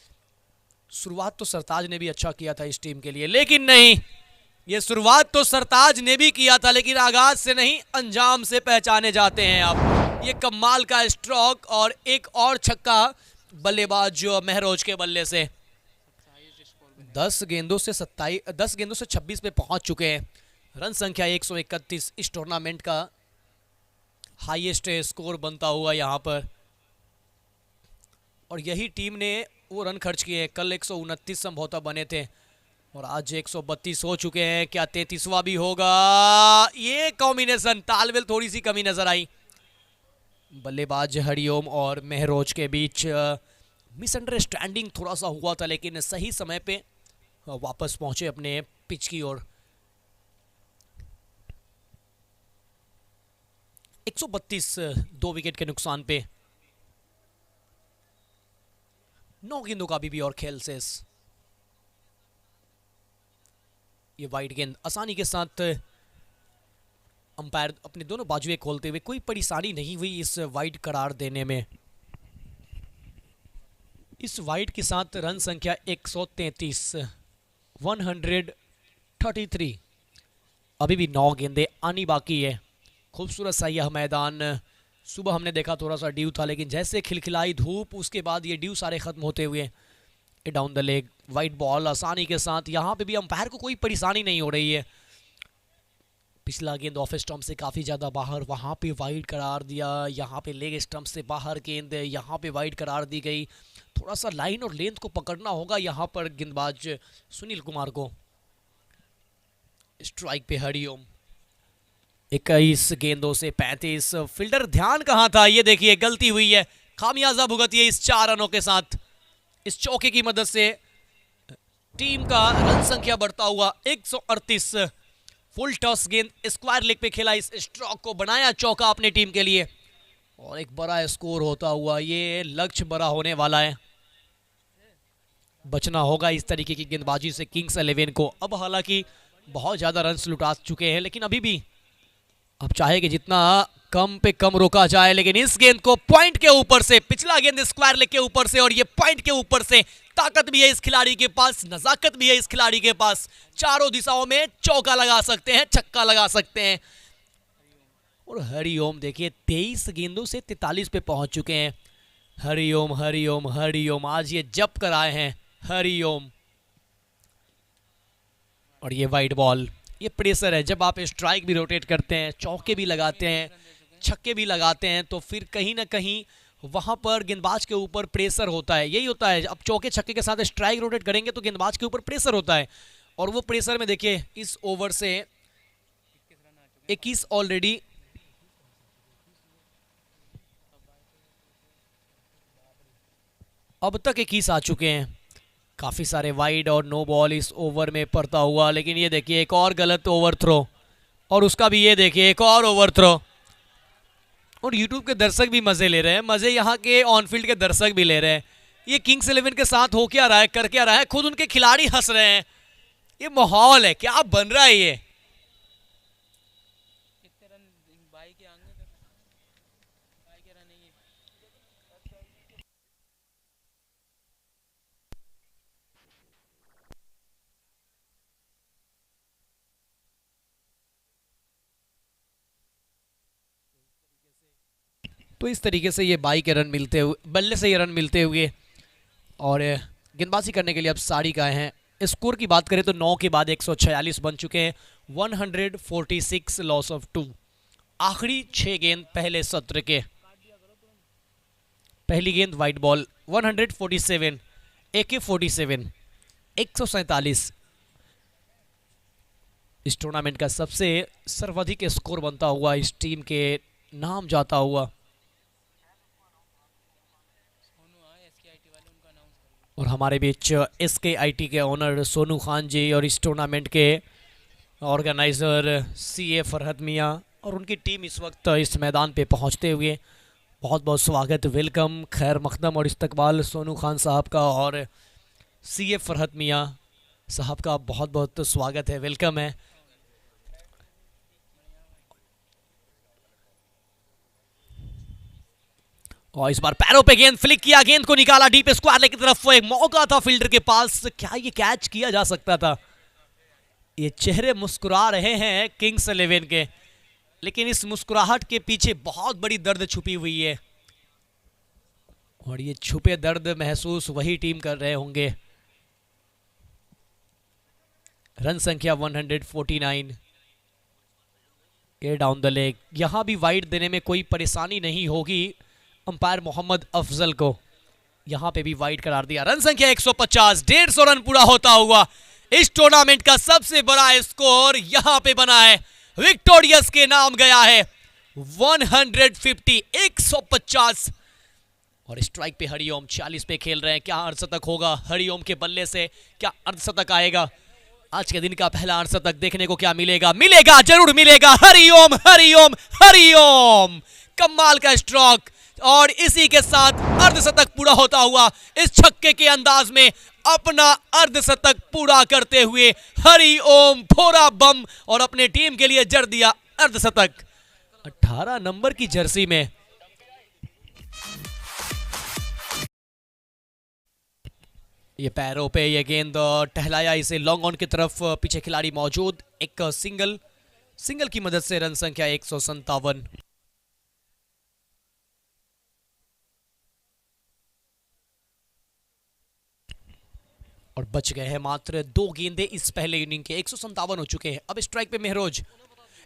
[SPEAKER 1] शुरुआत तो सरताज ने भी अच्छा किया था इस टीम के लिए, लेकिन नहीं, ये शुरुआत तो सरताज ने भी किया था, लेकिन आगाज से नहीं अंजाम से पहचाने जाते हैं आप। ये कमाल का स्ट्रोक और एक और छक्का बल्लेबाज जो महरोज के बल्ले से। 10 गेंदों से 26 पे पहुंच चुके हैं। रन संख्या 131 इस टूर्नामेंट का हाईएस्ट स्कोर बनता हुआ यहां पर। और यही टीम ने वो रन खर्च किए हैं। कल 129 संभवतः बने थे और आज 132 हो चुके हैं। क्या 33वां भी होगा? ये कॉम्बिनेशन, तालमेल थोड़ी सी कमी नजर आई बल्लेबाज हरिओम और महरोज के बीच। मिसअंडरस्टैंडिंग थोड़ा सा हुआ था, लेकिन सही समय पे वापस पहुंचे अपने पिच की ओर। 132 2 विकेट के नुकसान पे। 9 गेंदों का भी और खेल से ये वाइड गेंद आसानी के साथ अंपायर अपने दोनों बाजुएं खोलते हुए। कोई परेशानी नहीं हुई इस वाइड करार देने में। इस वाइड के साथ रन संख्या 133 133। अभी भी 9 गेंदें आनी बाकी है। खूबसूरत सा यह मैदान। सुबह हमने देखा थोड़ा सा ड्यू था, लेकिन जैसे खिलखिलाई धूप उसके बाद ये ड्यू सारे खत्म होते हुए down the leg wide ball आसानी के साथ। यहाँ पे भी अंपायर को कोई परेशानी नहीं हो रही है। पिछला गेंद ऑफ स्टंप से काफ़ी ज़्यादा बाहर, वहाँ पे वाइड करार दिया। यहाँ पे लेग स्टंप से बाहर गेंद, यहाँ पे वाइड करार दी गई। थोड़ा सा लाइन और लेंथ को पकड़ना होगा यहाँ पर गेंदबाज सुनील कुमार को। स्ट्राइक पे हरिओम। 21 गेंदों से 35। फील्डर ध्यान कहाँ था? ये देखिए गलती हुई है। खामियाजा भुगतिए इस 4 रनों के साथ। इस चौके की मदद से टीम का रन संख्या बढ़ता हुआ 138। फुल टॉस गेंद स्क्वायर लेग पे खेला, इस स्ट्रोक को बनाया चौका अपनी टीम के लिए और एक बड़ा स्कोर होता हुआ। ये लक्ष्य बड़ा होने वाला है। बचना होगा इस तरीके की गेंदबाजी से किंग्स 11 को। अब हालांकि बहुत ज्यादा रन लुटा चुके हैं, लेकिन अभी भी अब चाहे कि जितना कम पे कम रोका जाए, लेकिन इस गेंद को पॉइंट के ऊपर से, पिछला गेंद स्क्वायर लेग के ऊपर से और ये पॉइंट के ऊपर से। ताकत भी है इस खिलाड़ी के पास, नजाकत भी है इस खिलाड़ी के पास। चारों दिशाओं में चौका लगा सकते हैं, छक्का लगा सकते हैं। और हरिओम देखिए 23 गेंदों से 43 पे पहुंच चुके हैं। हरिओम हरिओम हरिओम आज ये जप कर आए हैं हरिओम। और ये वाइड बॉल, ये प्रेशर है। जब आप स्ट्राइक भी रोटेट करते हैं, चौके भी लगाते हैं, छक्के भी लगाते हैं, तो फिर कहीं ना कहीं वहां पर गेंदबाज के ऊपर प्रेशर होता है। यही होता है, अब चौके छक्के के साथ स्ट्राइक रोटेट करेंगे तो गेंदबाज के ऊपर प्रेशर होता है। और वो प्रेशर में देखिए इस ओवर से 21 ऑलरेडी अब तक 21 आ चुके हैं। काफ़ी सारे वाइड और नो बॉल इस ओवर में पड़ता हुआ। लेकिन ये देखिए एक और गलत ओवर थ्रो और उसका भी ये देखिए एक और ओवर थ्रो। और यूट्यूब के दर्शक भी मज़े ले रहे हैं, मज़े यहाँ के ऑनफील्ड के दर्शक भी ले रहे हैं। ये किंग्स 11 के साथ हो क्या रहा है, कर क्या रहा है, खुद उनके खिलाड़ी हंस रहे हैं। ये माहौल है, क्या बन रहा है ये। तो इस तरीके से ये 22 के रन मिलते हुए, बल्ले से ये रन मिलते हुए और गेंदबाजी करने के लिए अब साड़ी का हैं। स्कोर की बात करें तो 9 के बाद 146 बन चुके हैं। 146 लॉस ऑफ 2। आखिरी 6 गेंद पहले सत्र के। पहली गेंद वाइड बॉल 147, AK-47 147 इस टूर्नामेंट का सबसे सर्वाधिक स्कोर बनता हुआ, इस टीम के नाम जाता हुआ। और हमारे बीच SKIT के ओनर सोनू खान जी और इस टूर्नामेंट के ऑर्गेनाइज़र CA फरहत मियाँ और उनकी टीम इस वक्त इस मैदान पे पहुंचते हुए बहुत बहुत स्वागत, वेलकम, खैर मकदम और इस्तकबाल सोनू खान साहब का और CA फरहत मियाँ साहब का बहुत बहुत स्वागत है, वेलकम है। और इस बार पैरों पे गेंद फ्लिक किया, गेंद को निकाला डीप स्क्वायर की तरफ, वो एक मौका था फील्डर के पास, क्या ये कैच किया जा सकता था? ये चेहरे मुस्कुरा रहे हैं किंग्स 11 के, लेकिन इस मुस्कुराहट के पीछे बहुत बड़ी दर्द छुपी हुई है और ये छुपे दर्द महसूस वही टीम कर रहे होंगे। रन संख्या 149 के डाउन द लेग, यहां भी वाइड देने में कोई परेशानी नहीं होगी अंपायर मोहम्मद अफजल को, यहां पे भी वाइड करार दिया। रन संख्या 150, 150 रन पूरा होता हुआ इस टूर्नामेंट का सबसे बड़ा स्कोर यहां पे बना है, विक्टोरियस के नाम गया है 150, 150। और स्ट्राइक पे हरिओम 40 पे खेल रहे हैं, क्या अर्धशतक होगा हरिओम के बल्ले से, क्या अर्धशतक आएगा? आज के दिन का पहला अर्धशतक देखने को क्या मिलेगा? मिलेगा, जरूर मिलेगा। हरिओम हरिओम हरिओम, कमाल का स्ट्रोक और इसी के साथ अर्धशतक पूरा होता हुआ इस छक्के के अंदाज में अपना अर्धशतक पूरा करते हुए हरिओम फोरा बम और अपने टीम के लिए जड़ दिया अर्धशतक 18 नंबर की जर्सी में। ये पैरों पे ये गेंद टहलाया इसे लॉन्ग ऑन की तरफ, पीछे खिलाड़ी मौजूद, एक सिंगल की मदद से रन संख्या 157। और बच गए हैं मात्र 2 गेंदे इस पहले इनिंग के, 157 हो चुके हैं। अब स्ट्राइक पे महरोज,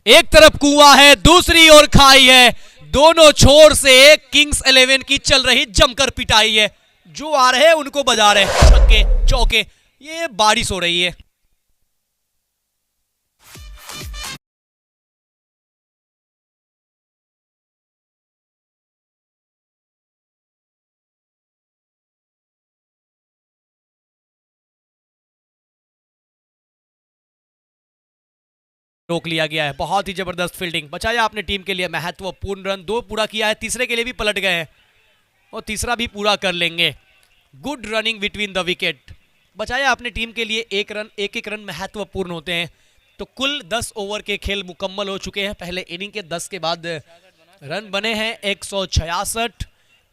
[SPEAKER 1] एक तरफ कुआं है दूसरी ओर खाई है, दोनों छोर से किंग्स 11 की चल रही जमकर पिटाई है, जो आ रहे हैं उनको बजा रहे हैं छक्के चौके। ये बारिश हो रही है। रोक लिया गया है, बहुत ही जबरदस्त फील्डिंग, बचाया आपने टीम के लिए महत्वपूर्ण रन, 2 पूरा किया है, तीसरे के लिए भी पलट गए हैं और तीसरा भी पूरा कर लेंगे। Good running between the wicket, बचाया अपने टीम के लिए 1 रन, एक रन महत्वपूर्ण होते हैं। तो कुल 10 ओवर के खेल मुकम्मल हो चुके हैं, पहले इनिंग के 10 के बाद रन बने हैं 166,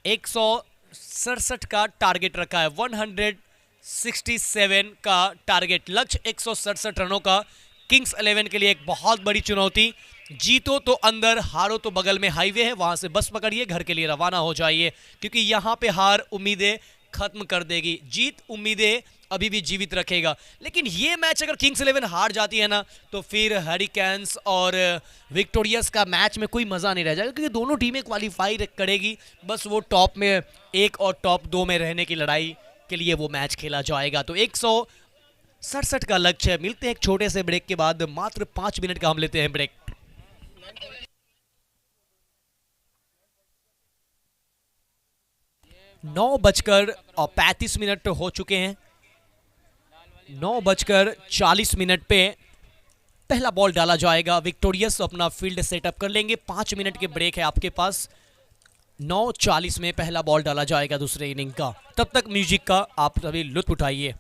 [SPEAKER 1] 167 का टारगेट रखा है, 167 का टारगेट लक्ष्य, 167 रनों का किंग्स 11 के लिए एक बहुत बड़ी चुनौती। जीतो तो अंदर, हारो तो बगल में हाईवे है, वहां से बस पकड़िए, घर के लिए रवाना हो जाइए, क्योंकि यहां पे हार उम्मीदें खत्म कर देगी, जीत उम्मीदें अभी भी जीवित रखेगा। लेकिन ये मैच अगर किंग्स 11 हार जाती है ना, तो फिर हरिकेन्स और विक्टोरियस का मैच में कोई मजा नहीं रह जाएगा, क्योंकि दोनों टीमें क्वालिफाई करेगी, बस वो टॉप में 1 और टॉप 2 में रहने की लड़ाई के लिए वो मैच खेला जाएगा। तो 167 का लक्ष्य है। मिलते हैं एक छोटे से ब्रेक के बाद, मात्र 5 मिनट का हम लेते हैं ब्रेक। 9:35 हो चुके हैं, 9:40 पे पहला बॉल डाला जाएगा। विक्टोरियस अपना फील्ड सेटअप कर लेंगे, 5 मिनट के ब्रेक है आपके पास। 9:40 में पहला बॉल डाला जाएगा दूसरे इनिंग का, तब तक म्यूजिक का आप सभी लुत्फ उठाइए।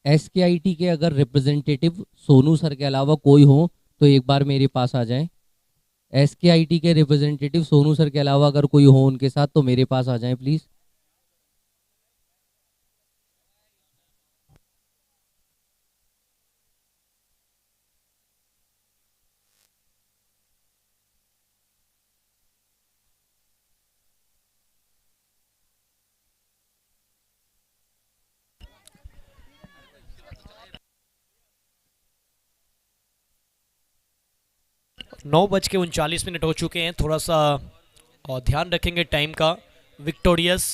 [SPEAKER 2] SKIT के अगर रिप्रेजेंटेटिव सोनू सर के अलावा कोई हो तो एक बार मेरे पास आ जाएं। SKIT के रिप्रेजेंटेटिव सोनू सर के अलावा अगर कोई हो उनके साथ तो मेरे पास आ जाएं प्लीज़।
[SPEAKER 1] नौ बज के 39 मिनट हो चुके हैं। थोड़ा सा और ध्यान रखेंगे टाइम का। विक्टोरियस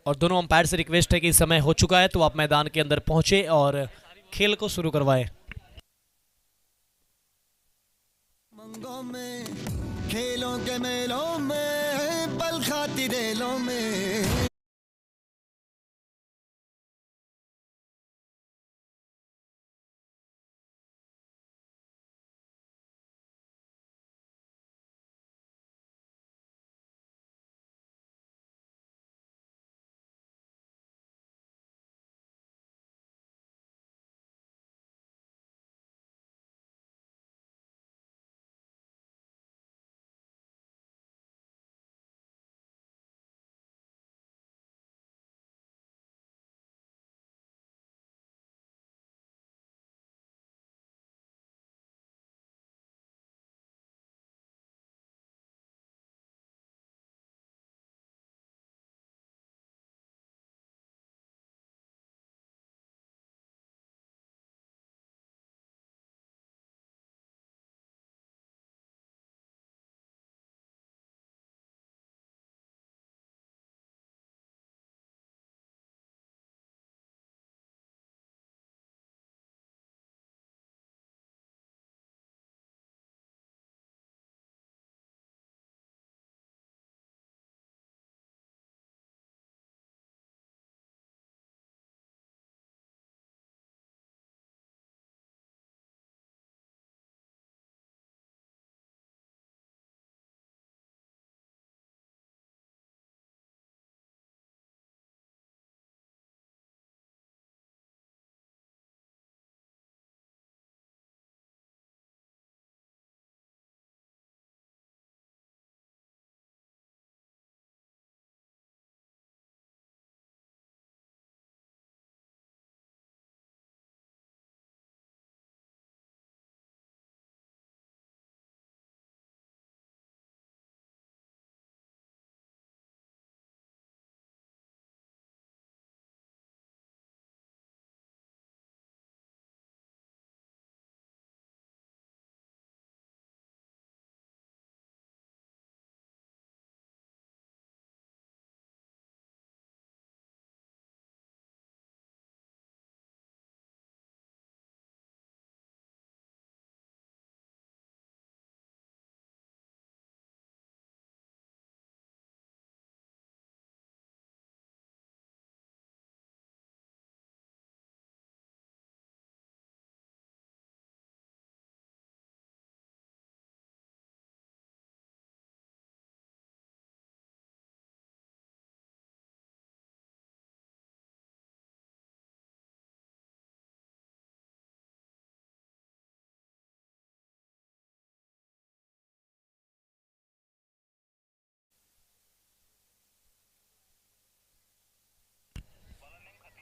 [SPEAKER 1] और दोनों अंपायर से रिक्वेस्ट है कि समय हो चुका है तो आप मैदान के अंदर पहुंचे और खेल को शुरू करवाएं।
[SPEAKER 3] मंगों में, खेलों के मेलों में, पल खाती रेलों में।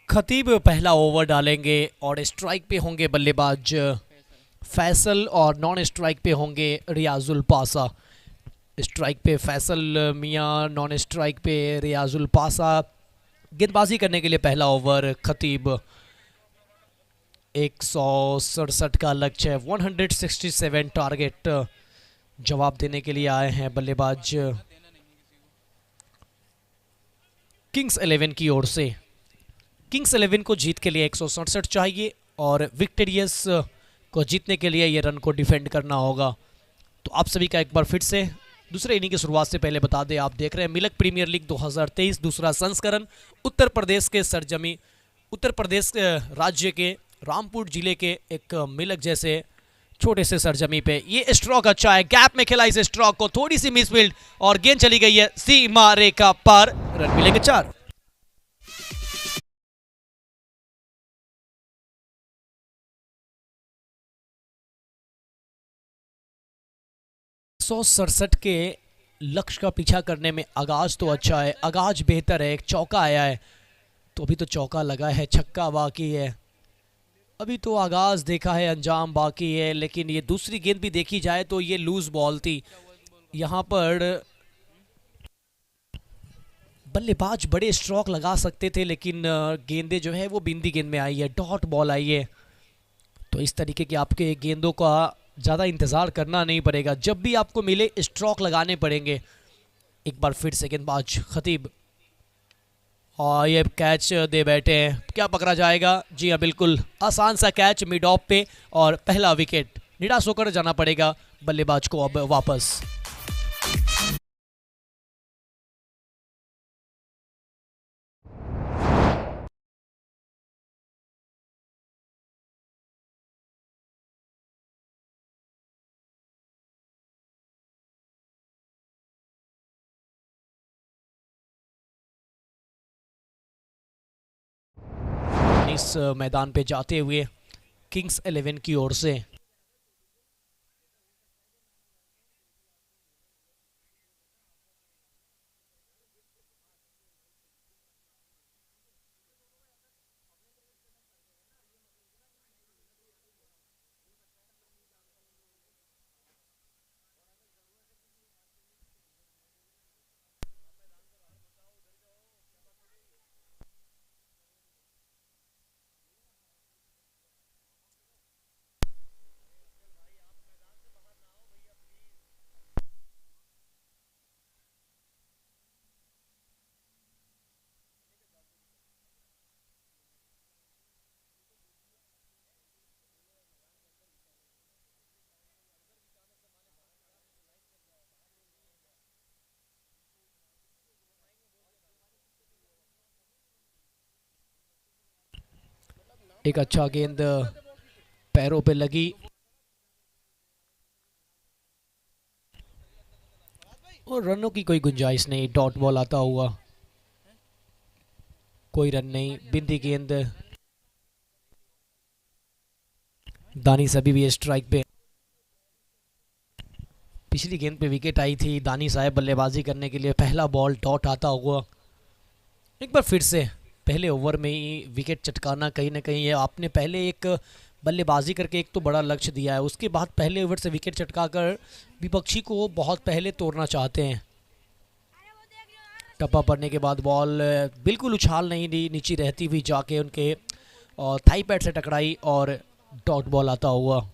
[SPEAKER 1] खतीब पहला ओवर डालेंगे और स्ट्राइक पे होंगे बल्लेबाज फैसल और नॉन स्ट्राइक पे होंगे रियाजुल पासा। स्ट्राइक पे फैसल मियां, नॉन स्ट्राइक पे रियाजुल पासा। गेंदबाजी करने के लिए पहला ओवर खतीब। 167 का लक्ष्य है, 167 टारगेट। जवाब देने के लिए आए हैं बल्लेबाज किंग्स 11 की ओर से। किंग्स 11 को जीत के लिए 167 चाहिए और विक्टोरियस को जीतने के लिए ये रन को डिफेंड करना होगा। तो आप सभी का एक बार फिर से दूसरे इनिंग की शुरुआत से पहले बता दें, आप देख रहे हैं मिल्क प्रीमियर लीग 2023 दूसरा संस्करण। उत्तर प्रदेश के सरजमी, उत्तर प्रदेश राज्य के रामपुर जिले के एक मिल्क जैसे छोटे से सरजमी पे ये स्ट्रोक अच्छा है। गैप में खेला इस स्ट्रोक को, थोड़ी सी मिसफील्ड और गेंद चली गई है सीमा रेखा पार। रन मिलेंगे 4। 167 के लक्ष्य का पीछा करने में आगाज तो अच्छा है, आगाज बेहतर है, एक चौका आया है तो अभी तो चौका लगा है, छक्का बाकी है, अभी तो आगाज देखा है, अंजाम बाकी है। लेकिन ये दूसरी गेंद भी देखी जाए तो ये लूज बॉल थी, यहाँ पर बल्लेबाज बड़े स्ट्रोक लगा सकते थे लेकिन गेंदे जो है वो बिंदी गेंद में आई है, डॉट बॉल आई है। तो इस तरीके की आपके गेंदों का ज़्यादा इंतज़ार करना नहीं पड़ेगा, जब भी आपको मिले स्ट्रोक लगाने पड़ेंगे। एक बार फिर से गेंदबाज खतीब और ये कैच दे बैठे हैं, क्या पकड़ा जाएगा? जी हाँ बिल्कुल, आसान सा कैच मिड ऑफ पे और पहला विकेट। निराश होकर जाना पड़ेगा बल्लेबाज को अब वापस। इस मैदान पे जाते हुए किंग्स 11 की ओर से एक अच्छा गेंद पैरों पे लगी और रनों की कोई गुंजाइश नहीं, डॉट बॉल आता हुआ, कोई रन नहीं, बिंदी गेंद। दानिश अभी भी स्ट्राइक पे, पिछली गेंद पे विकेट आई थी, दानिश आए बल्लेबाजी करने के लिए, पहला बॉल डॉट आता हुआ। एक बार फिर से पहले ओवर में ही विकेट चटकाना कहीं ना कहीं है। आपने पहले एक बल्लेबाजी करके एक तो बड़ा लक्ष्य दिया है, उसके बाद पहले ओवर से विकेट चटकाकर विपक्षी को बहुत पहले तोड़ना चाहते हैं। टप्पा पड़ने के बाद बॉल बिल्कुल उछाल नहीं दी, नीचे रहती हुई जाके उनके थाई पैड से टकराई और डॉट बॉल आता हुआ।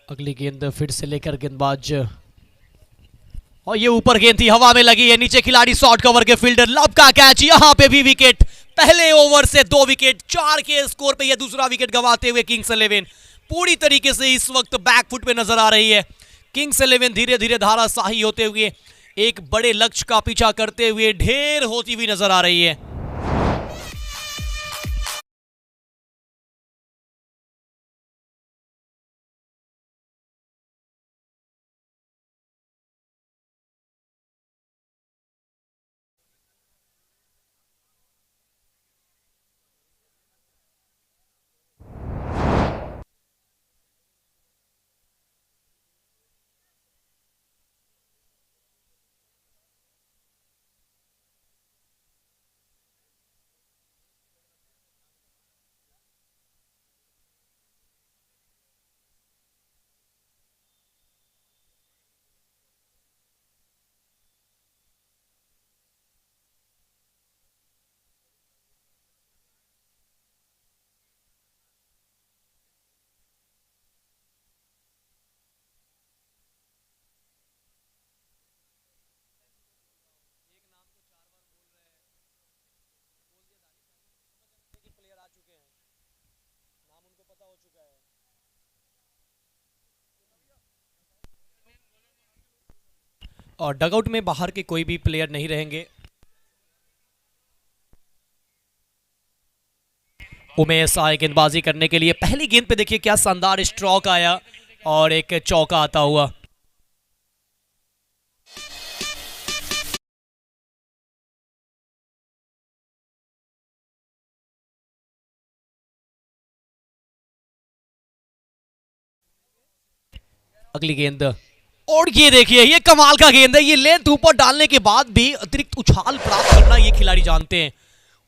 [SPEAKER 1] अगली गेंद फिर से लेकर गेंदबाज, और ये ऊपर गेंद थी, हवा में लगी है, नीचे खिलाड़ी शॉर्ट कवर के फील्डर, लब का कैच, यहां पे भी विकेट। पहले ओवर से 2 विकेट, 4 के स्कोर पे ये दूसरा विकेट गंवाते हुए किंग्स 11 पूरी तरीके से इस वक्त बैकफुट पे नजर आ रही है। किंग्स 11 धीरे धीरे धाराशाही होते हुए एक बड़े लक्ष्य का पीछा करते हुए ढेर होती हुई नजर आ रही है। और डगआउट में बाहर के कोई भी प्लेयर नहीं रहेंगे। उमेश आए गेंदबाजी करने के लिए, पहली गेंद पे देखिए क्या शानदार स्ट्रोक आया और एक चौका आता हुआ। अगली गेंद, और ये देखिए ये कमाल का गेंद है। ये लेंथ ऊपर डालने के बाद भी अतिरिक्त उछाल प्राप्त करना ये खिलाड़ी जानते हैं।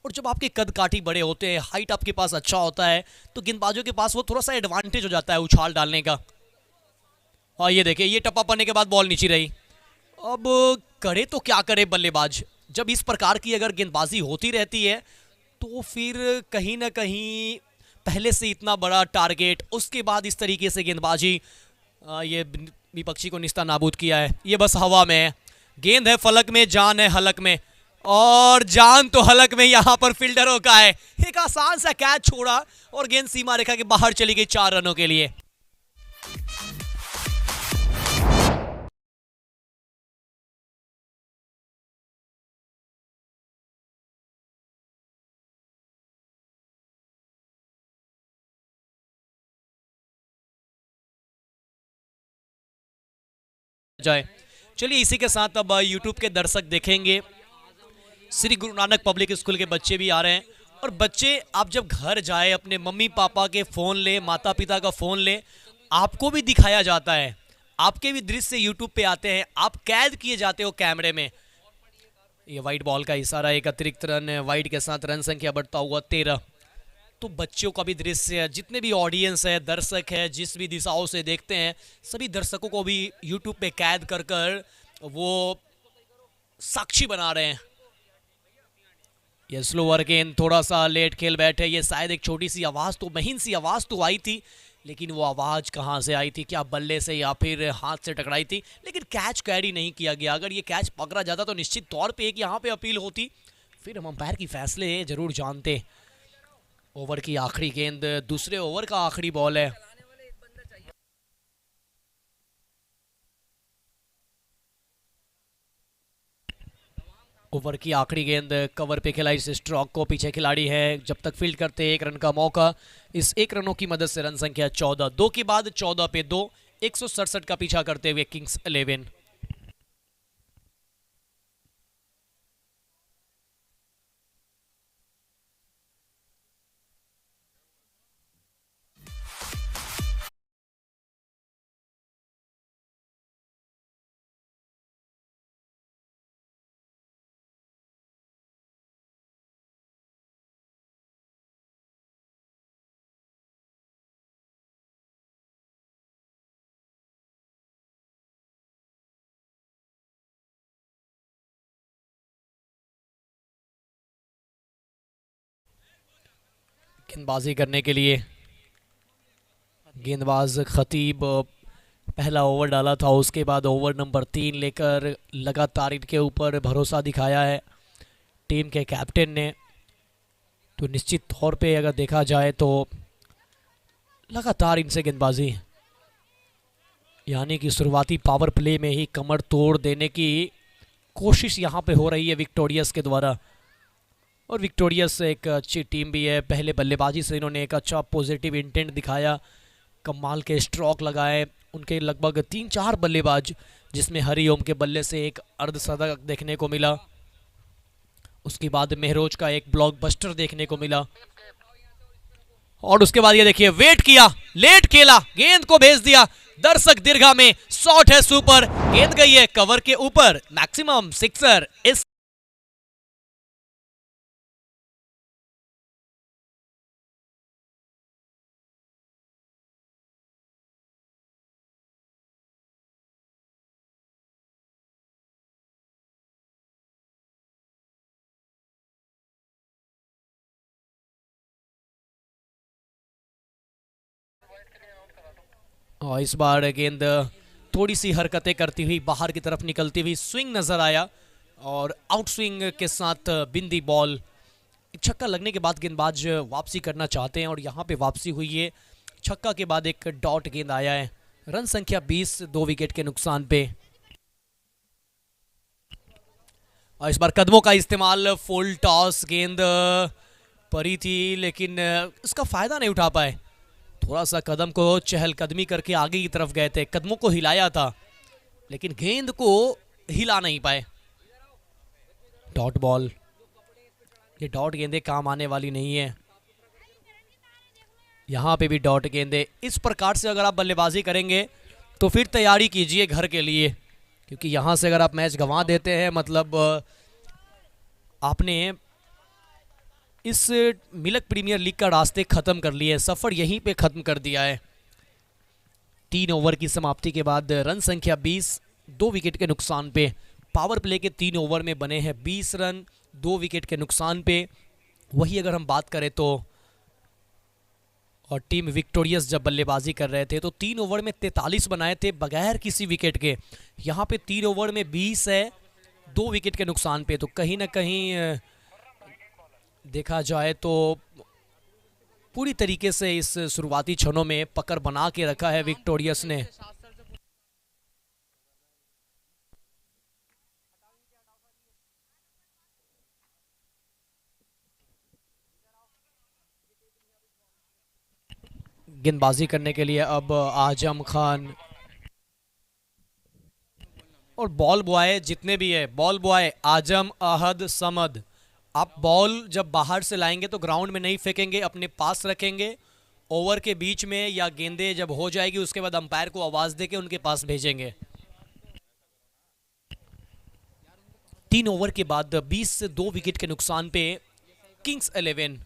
[SPEAKER 1] और जब आपके कद काठी बड़े होते हैं, हाइट आपके पास अच्छा होता है, तो गेंदबाजों के पास वो थोड़ा सा एडवांटेज हो जाता है उछाल डालने का। और ये देखिए ये टप्पा पड़ने के बाद बॉल नीचे रही। अब करे तो क्या करे बल्लेबाज, जब इस प्रकार की अगर गेंदबाजी होती रहती है तो फिर कहीं ना कहीं पहले से इतना बड़ा टारगेट, उसके बाद इस तरीके से गेंदबाजी, ये विपक्षी को निस्ता नाबूद किया है। ये बस हवा में है, गेंद है फलक में, जान है हलक में, और जान तो हलक में यहाँ पर फील्डरों का है। एक आसान सा कैच छोड़ा और गेंद सीमा रेखा के बाहर चली गई 4 रनों के लिए। जाए चलिए इसी के साथ अब यूट्यूब के दर्शक देखेंगे, श्री गुरु नानक पब्लिक स्कूल के बच्चे भी आ रहे हैं। और बच्चे आप जब घर जाए अपने मम्मी पापा के फ़ोन ले, माता पिता का फ़ोन ले, आपको भी दिखाया जाता है, आपके भी दृश्य यूट्यूब पे आते हैं, आप कैद किए जाते हो कैमरे में। ये वाइट बॉल का इशारा, एक अतिरिक्त रन वाइट के साथ रन संख्या बढ़ता हुआ 13। तो बच्चों का भी दृश्य, जितने भी ऑडियंस है, दर्शक है, जिस भी दिशाओं से देखते हैं, सभी दर्शकों को भी यूट्यूब पे कैद कर कर वो साक्षी बना रहे हैं। ये स्लोअर गेंद, थोड़ा सा लेट खेल बैठे, ये शायद एक छोटी सी आवाज़ तो, महीन सी आवाज़ तो आई थी, लेकिन वो आवाज़ कहाँ से आई थी, क्या बल्ले से या फिर हाथ से टकराई थी, लेकिन कैच कैरी नहीं किया गया। अगर ये कैच पकड़ा जाता तो निश्चित तौर पे एक यहाँ पे अपील होती, फिर हम अंपायर की फैसले जरूर जानते। ओवर की आखिरी गेंद, दूसरे ओवर का आखिरी बॉल है। ओवर की आखिरी गेंद, कवर पे खिलाई, इस स्ट्रोक को पीछे खिलाड़ी है, जब तक फील्ड करते 1 रन का मौका। इस 1 रनों की मदद से रन संख्या 14, 2 के बाद 14 पे 2, 167 का पीछा करते हुए किंग्स 11। गेंदबाजी करने के लिए गेंदबाज खतीब पहला ओवर डाला था, उसके बाद ओवर नंबर 3 लेकर लगातार इनके ऊपर भरोसा दिखाया है टीम के कैप्टन ने। तो निश्चित तौर पे अगर देखा जाए तो लगातार इनसे गेंदबाजी, यानी कि शुरुआती पावर प्ले में ही कमर तोड़ देने की कोशिश यहाँ पे हो रही है विक्टोरियस के द्वारा। और विक्टोरियस एक अच्छी टीम भी है, पहले बल्लेबाजी से इन्होंने एक अच्छा पॉजिटिव इंटेंट दिखाया, कमाल के स्ट्रोक लगाए। उनके लगभग 3-4 बल्लेबाज, जिसमें हरिओम के बल्ले से एक अर्धशतक देखने को मिला, उसके बाद मेहरोज का एक ब्लॉकबस्टर देखने को मिला, और उसके बाद ये देखिए वेट किया, लेट खेला, गेंद को भेज दिया दर्शक दीर्घा में, शॉट है सुपर, गेंद गई है कवर के ऊपर, मैक्सिमम सिक्सर। इस और इस बार गेंद थोड़ी सी हरकतें करती हुई बाहर की तरफ निकलती हुई स्विंग नजर आया, और आउट स्विंग के साथ बिंदी बॉल। छक्का लगने के बाद गेंदबाज वापसी करना चाहते हैं, और यहाँ पे वापसी हुई है। छक्का के बाद एक डॉट गेंद आया है, रन संख्या 20, 2 विकेट के नुकसान पे। और इस बार कदमों का इस्तेमाल, फुल टॉस, गेंद परी थी लेकिन इसका फायदा नहीं उठा पाए। थोड़ा सा कदम को चहलकदमी करके आगे की तरफ गए थे, कदमों को हिलाया था, लेकिन गेंद को हिला नहीं पाए। डॉट बॉल, ये डॉट गेंदें काम आने वाली नहीं है। यहाँ पे भी डॉट गेंदें, इस प्रकार से अगर आप बल्लेबाजी करेंगे तो फिर तैयारी कीजिए घर के लिए, क्योंकि यहाँ से अगर आप मैच गंवा देते हैं मतलब आपने इस मिल्क प्रीमियर लीग का रास्ते खत्म कर लिए, सफर यहीं पे खत्म कर दिया है। 3 ओवर की समाप्ति के बाद रन संख्या 20, 2 विकेट के नुकसान पे। पावर प्ले के 3 ओवर में बने हैं 20 रन 2 विकेट के नुकसान पे। वही अगर हम बात करें तो और टीम विक्टोरियस जब बल्लेबाजी कर रहे थे तो 3 ओवर में 43 बनाए थे बगैर किसी विकेट के। यहाँ पे 3 ओवर में 20 है 2 विकेट के नुकसान पे। तो कहीं ना कहीं देखा जाए तो पूरी तरीके से इस शुरुआती क्षणों में पकड़ बना के रखा है विक्टोरियस ने। गेंदबाजी करने के लिए अब आजम खान और बॉल बॉय जितने भी है, बॉल बॉय आजम, अहद, समद, आप बॉल जब बाहर से लाएंगे तो ग्राउंड में नहीं फेंकेंगे, अपने पास रखेंगे ओवर के बीच में, या गेंदे जब हो जाएगी उसके बाद अंपायर को आवाज देके उनके पास भेजेंगे। 3 ओवर के बाद 20 से 2 विकेट के नुकसान पे किंग्स 11।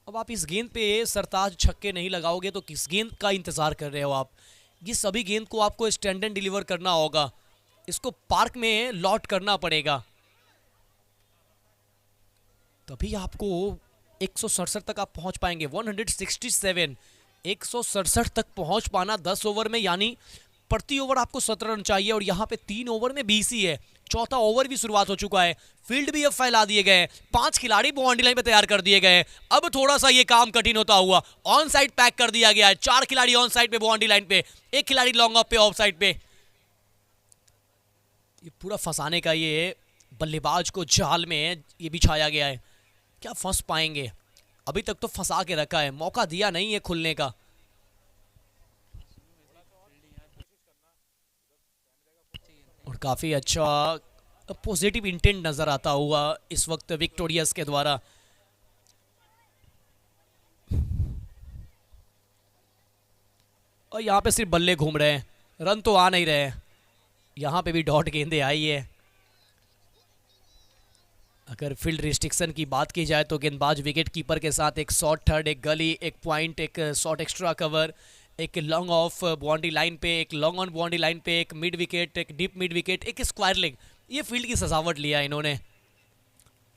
[SPEAKER 1] अब आप इस गेंद पे सरताज छक्के नहीं लगाओगे तो किस गेंद का इंतजार कर रहे हो आप? ये सभी गेंद को आपको स्टैंड एंड डिलीवर करना होगा, इसको पार्क में लॉट करना पड़ेगा, तभी आपको 167 तक आप पहुंच पाएंगे। 167, 167 तक पहुंच पाना 10 ओवर में, यानी प्रति ओवर आपको 17 रन चाहिए और यहाँ पे 3 ओवर में 20 ही है। चौथा ओवर भी शुरुआत हो चुका है, फील्ड भी अब फैला दिए गए, 5 खिलाड़ी बाउंड्री लाइन पे तैयार कर दिए गए। अब थोड़ा सा ये काम कठिन होता हुआ ऑन साइड पैक कर दिया गया है। 4 खिलाड़ी ऑन साइड पे बाउंड्री लाइन पे, 1 खिलाड़ी लॉन्ग ऑफ पे ऑफ साइड पे। ये पूरा फंसाने का ये बल्लेबाज को जाल में ये बिछाया गया है, क्या फंस पाएंगे? अभी तक तो फंसा के रखा है, मौका दिया नहीं है खुलने का। और काफी अच्छा पॉजिटिव इंटेंट नजर आता हुआ इस वक्त विक्टोरियस के द्वारा। और यहाँ पे सिर्फ बल्ले घूम रहे हैं, रन तो आ नहीं रहे हैं। यहाँ पे भी डॉट गेंदे आई है। अगर फील्ड रिस्ट्रिक्शन की बात की जाए तो गेंदबाज विकेट कीपर के साथ एक शॉट थर्ड, एक गली, एक पॉइंट, एक शॉट एक्स्ट्रा कवर, एक लॉन्ग ऑफ बाउंड्री लाइन पे, एक लॉन्ग ऑन बाउंड्री लाइन पे, एक मिड विकेट, एक डीप मिड विकेट, एक स्क्वायर लेग, ये फील्ड की सजावट लिया इन्होंने।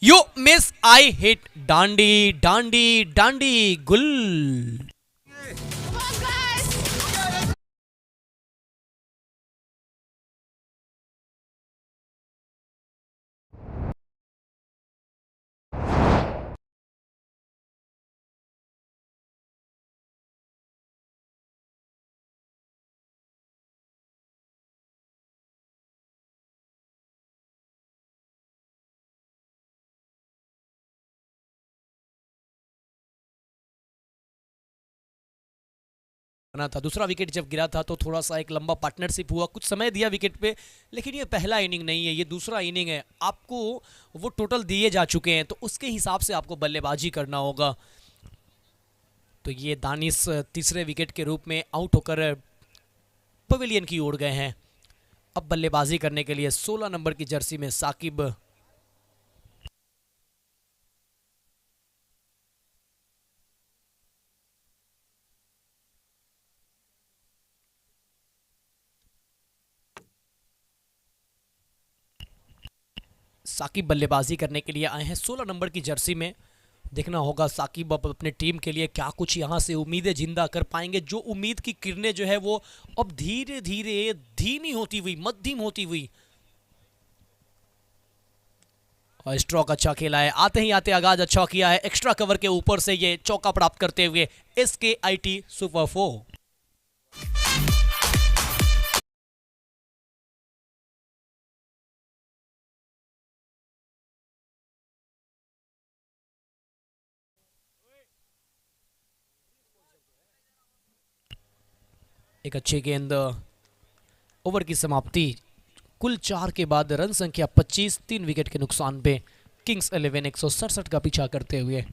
[SPEAKER 1] यू मिस आई हिट, डांडी डांडी डांडी गुल। बना था, दूसरा विकेट जब गिरा था तो थोड़ा सा एक लंबा पार्टनरशिप हुआ, कुछ समय दिया विकेट पे, लेकिन ये पहला इनिंग नहीं है, ये दूसरा इनिंग है। आपको वो टोटल दिए जा चुके हैं तो उसके हिसाब से आपको बल्लेबाजी करना होगा। तो ये दानिश तीसरे विकेट के रूप में आउट होकर पवेलियन की ओर गए हैं। अब बल्लेबाजी करने के लिए 16 नंबर की जर्सी में साकिब। साकिब बल्लेबाजी करने के लिए आए हैं 16 नंबर की जर्सी में। देखना होगा साकिब अब अपने टीम के लिए क्या कुछ यहाँ से उम्मीदें जिंदा कर पाएंगे। जो उम्मीद की किरणें जो है वो अब धीरे धीरे धीमी होती हुई, मध्यम होती हुई। और स्ट्रोक अच्छा खेला है, आते ही आते आगाज अच्छा किया है, एक्स्ट्रा कवर के ऊपर से ये चौका प्राप्त करते हुए SKIT सुपर 4। एक अच्छी गेंद, ओवर की समाप्ति कुल 4 के बाद रन संख्या 25, 3 विकेट के नुकसान पे किंग्स 11 167 का पीछा करते हुए।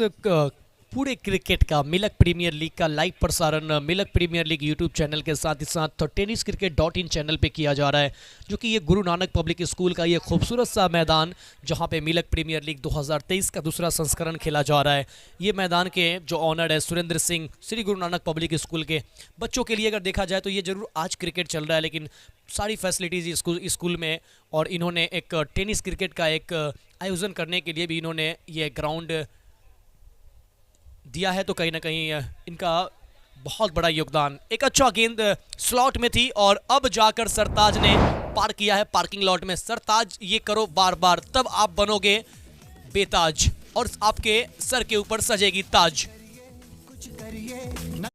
[SPEAKER 1] पूरे क्रिकेट का मिलक प्रीमियर लीग का लाइव प्रसारण मिलक प्रीमियर लीग यूट्यूब चैनल के साथ ही साथ टेनिस क्रिकेट .in चैनल पे किया जा रहा है, जो कि ये गुरु नानक पब्लिक स्कूल का ये खूबसूरत सा मैदान जहां पे मिलक प्रीमियर लीग 2023 का दूसरा संस्करण खेला जा रहा है। ये मैदान के जो ऑनर है सुरेंद्र सिंह श्री गुरु नानक पब्लिक स्कूल के बच्चों के लिए अगर देखा जाए तो ये जरूर आज क्रिकेट चल रहा है, लेकिन सारी फैसिलिटीज़ स्कूल में, और इन्होंने एक टेनिस क्रिकेट का एक आयोजन करने के लिए भी इन्होंने ये ग्राउंड दिया है, तो कहीं ना कहीं इनका बहुत बड़ा योगदान। एक अच्छा गेंद स्लॉट में थी और अब जाकर सरताज ने पार किया है पार्किंग लॉट में। सरताज ये करो बार बार, तब आप बनोगे बेताज और आपके सर के ऊपर सजेगी ताज।
[SPEAKER 3] कुछ करिए न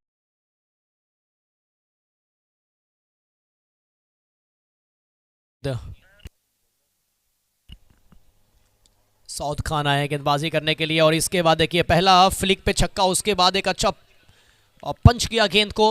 [SPEAKER 1] साउथ खान आए गेंदबाजी करने के लिए और इसके बाद देखिए पहला फ्लिक पे छक्का, उसके बाद एक अच्छा पंच किया गेंद को,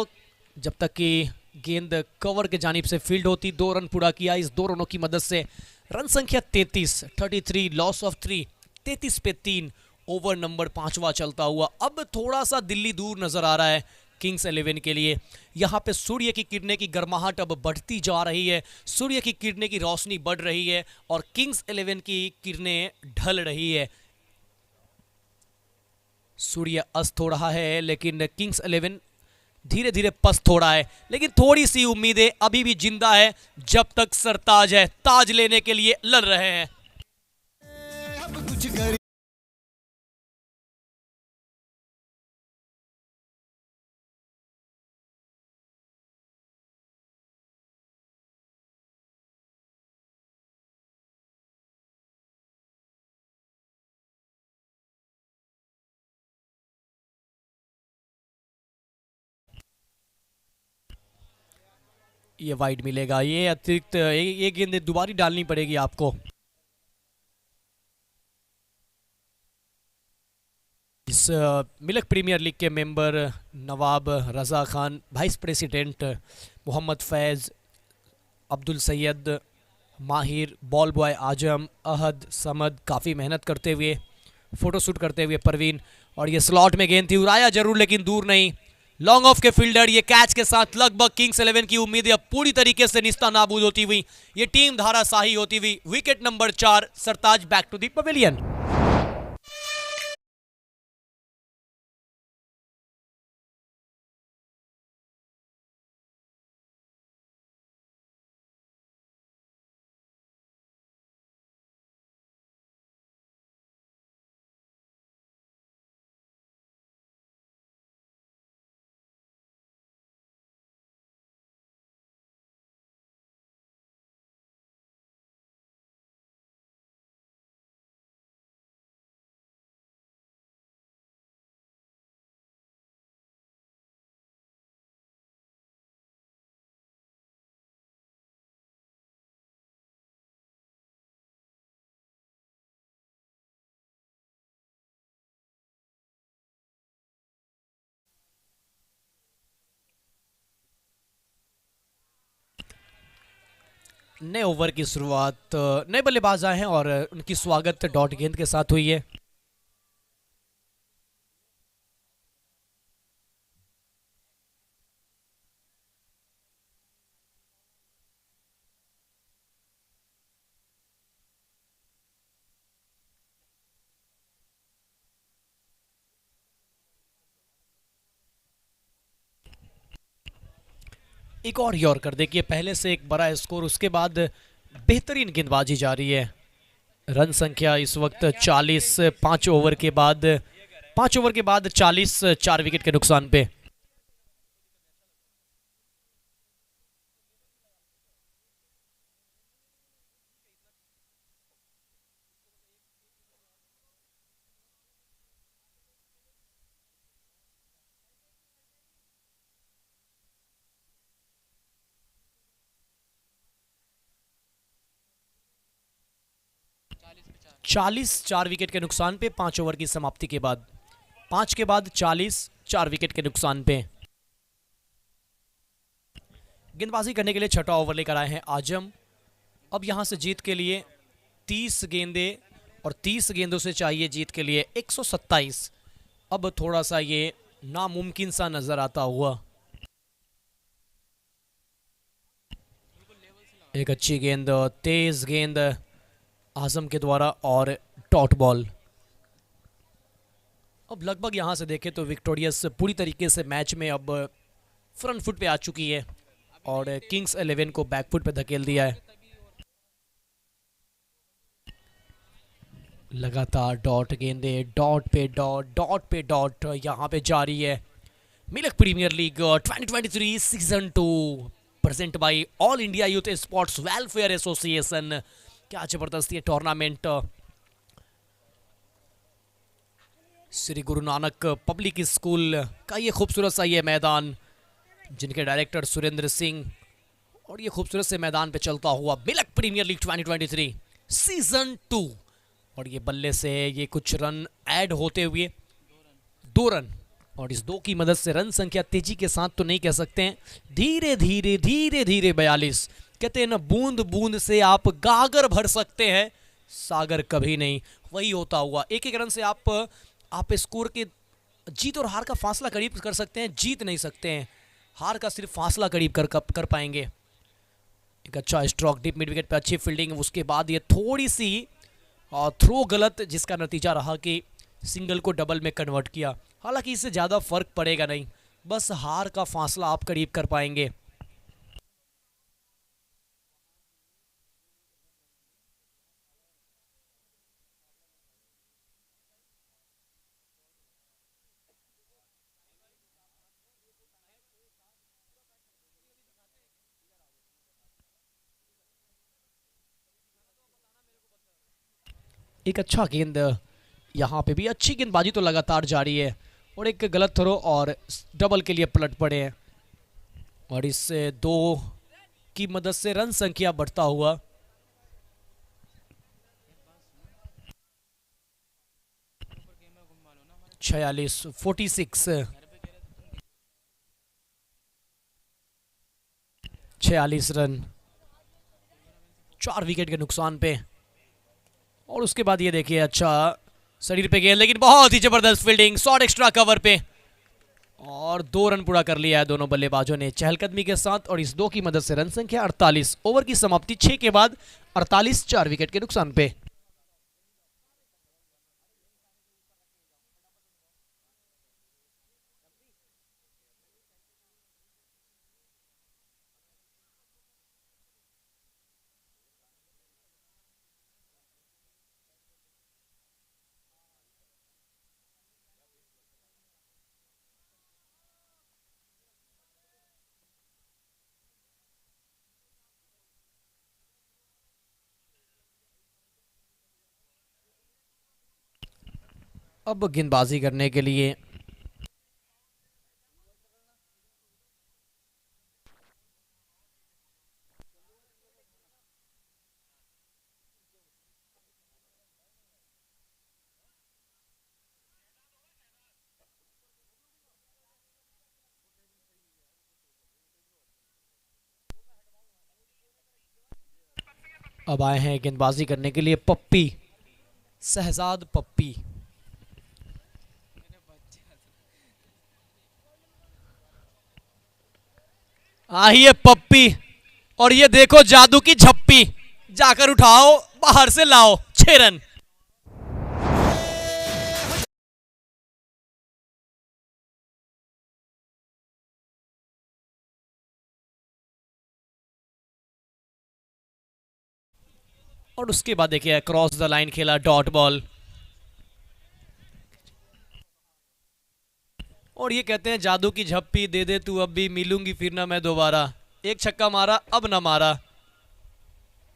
[SPEAKER 1] जब तक कि गेंद कवर के जानिब से फील्ड होती। 2 रन पूरा किया इस 2 रनों की मदद से। रन संख्या 33 लॉस ऑफ 3, 33 पे 3, ओवर नंबर 5वां चलता हुआ। अब थोड़ा सा दिल्ली दूर नजर आ रहा है किंग्स 11 के लिए। यहाँ पे सूर्य की किरणें की गर्माहट अब बढ़ती जा रही है, सूर्य की किरणें की रोशनी बढ़ रही है और किंग्स 11 की किरणें ढल रही है। सूर्य अस्त हो रहा है लेकिन किंग्स 11 धीरे धीरे पस्त हो रहा है, लेकिन थोड़ी सी उम्मीदें अभी भी जिंदा है जब तक सरताज है, ताज लेने के लिए लड़ रहे हैं।
[SPEAKER 3] अब कुछ करिए।
[SPEAKER 1] ये वाइड मिलेगा, ये अतिरिक्त ये गेंद दोबारा डालनी पड़ेगी आपको। इस मिलक प्रीमियर लीग के मेंबर नवाब रज़ा खान, वाइस प्रेसिडेंट मोहम्मद फैज़, अब्दुल सैयद, माहिर, बॉल बॉय आजम, अहद, समद काफ़ी मेहनत करते हुए, फोटोशूट करते हुए परवीन, और ये स्लॉट में गेंद थी, उड़ाया जरूर लेकिन दूर नहीं। लॉन्ग ऑफ के फील्डर ये कैच के साथ लगभग किंग्स 11 की उम्मीदें अब पूरी तरीके से निस्ता नाबूद होती हुई, ये टीम धाराशाही होती हुई। Wicket number 4, Sartaj back to the pavilion. नए ओवर की शुरुआत नए बल्लेबाज आए हैं और उनकी स्वागत डॉट गेंद के साथ हुई है। एक और यॉर्कर, देखिए पहले से एक बड़ा स्कोर, उसके बाद बेहतरीन गेंदबाजी जारी है। रन संख्या इस वक्त 40, 5 ओवर के बाद 40, 4 विकेट के नुकसान पे। चालीस 4 विकेट के नुकसान पे 5 ओवर की समाप्ति के बाद, 5 के बाद 40, 4 विकेट के नुकसान पे। गेंदबाजी करने के लिए छठा ओवर लेकर आए हैं आजम। अब यहां से जीत के लिए 30 गेंदें और 30 गेंदों से चाहिए जीत के लिए 127। अब थोड़ा सा ये नामुमकिन सा नजर आता हुआ। एक अच्छी गेंद, तेज गेंद आजम के द्वारा और डॉट बॉल। अब लगभग यहां से देखें तो विक्टोरियस पूरी तरीके से मैच में अब फ्रंट फुट पे आ चुकी है और किंग्स 11 को बैक फुट पे धकेल दिया है। लगातार डॉट गेंदे, डॉट पे डॉट, डॉट पे डॉट यहां पे जारी है। Milk premier league 2023 season 2 present by all India youth sports welfare association. क्या जबरदस्त ये tournament Shri Guru Nanak public school का ये खूबसूरत सा ये मैदान, जिनके डायरेक्टर सुरेंद्र सिंह, और ये खूबसूरत से मैदान पे चलता हुआ मिल्क प्रीमियर लीग 2023 सीजन 2। और ये बल्ले से ये कुछ रन ऐड होते हुए 2 रन, और इस 2 की मदद से रन संख्या तेजी के साथ तो नहीं कह सकते हैं, धीरे धीरे धीरे धीरे 42। कहते हैं ना, बूंद बूंद से आप गागर भर सकते हैं, सागर कभी नहीं। वही होता हुआ एक एक रन से आप स्कोर के जीत और हार का फासला करीब कर सकते हैं, जीत नहीं सकते हैं, हार का सिर्फ फासला करीब कर पाएंगे। एक अच्छा स्ट्रोक डीप मिड विकेट पे अच्छी फील्डिंग, उसके बाद ये थोड़ी सी थ्रो गलत, जिसका नतीजा रहा कि सिंगल को डबल में कन्वर्ट किया। हालांकि इससे ज़्यादा फर्क पड़ेगा नहीं, बस हार का फासला आप करीब कर पाएंगे। एक अच्छा गेंद, यहाँ पे भी अच्छी गेंदबाजी तो लगातार जारी है, और एक गलत थ्रो और डबल के लिए पलट पड़े हैं, और इससे 2 की मदद से रन संख्या बढ़ता हुआ। छियालीस 46 46 रन 4 विकेट के नुकसान पे। और उसके बाद ये देखिए, अच्छा शरीर पे गेंद, लेकिन बहुत ही जबरदस्त फील्डिंग, शॉट एक्स्ट्रा कवर पे, और 2 रन पूरा कर लिया है दोनों बल्लेबाजों ने चहलकदमी के साथ। और इस 2 की मदद से रन संख्या 48। ओवर की समाप्ति 6 के बाद 48, 4 विकेट के नुकसान पे। अब गेंदबाजी करने के लिए अब आए हैं गेंदबाजी करने के लिए पप्पी, शहजाद पप्पी। आइए पप्पी, और ये देखो जादू की झप्पी, जाकर उठाओ, बाहर से लाओ, 6 रन। और उसके बाद देखिए क्रॉस द लाइन खेला, डॉट बॉल, और ये कहते हैं जादू की झप्पी दे दे तू, अब भी मिलूंगी फिर ना मैं दोबारा। एक छक्का मारा, अब ना मारा,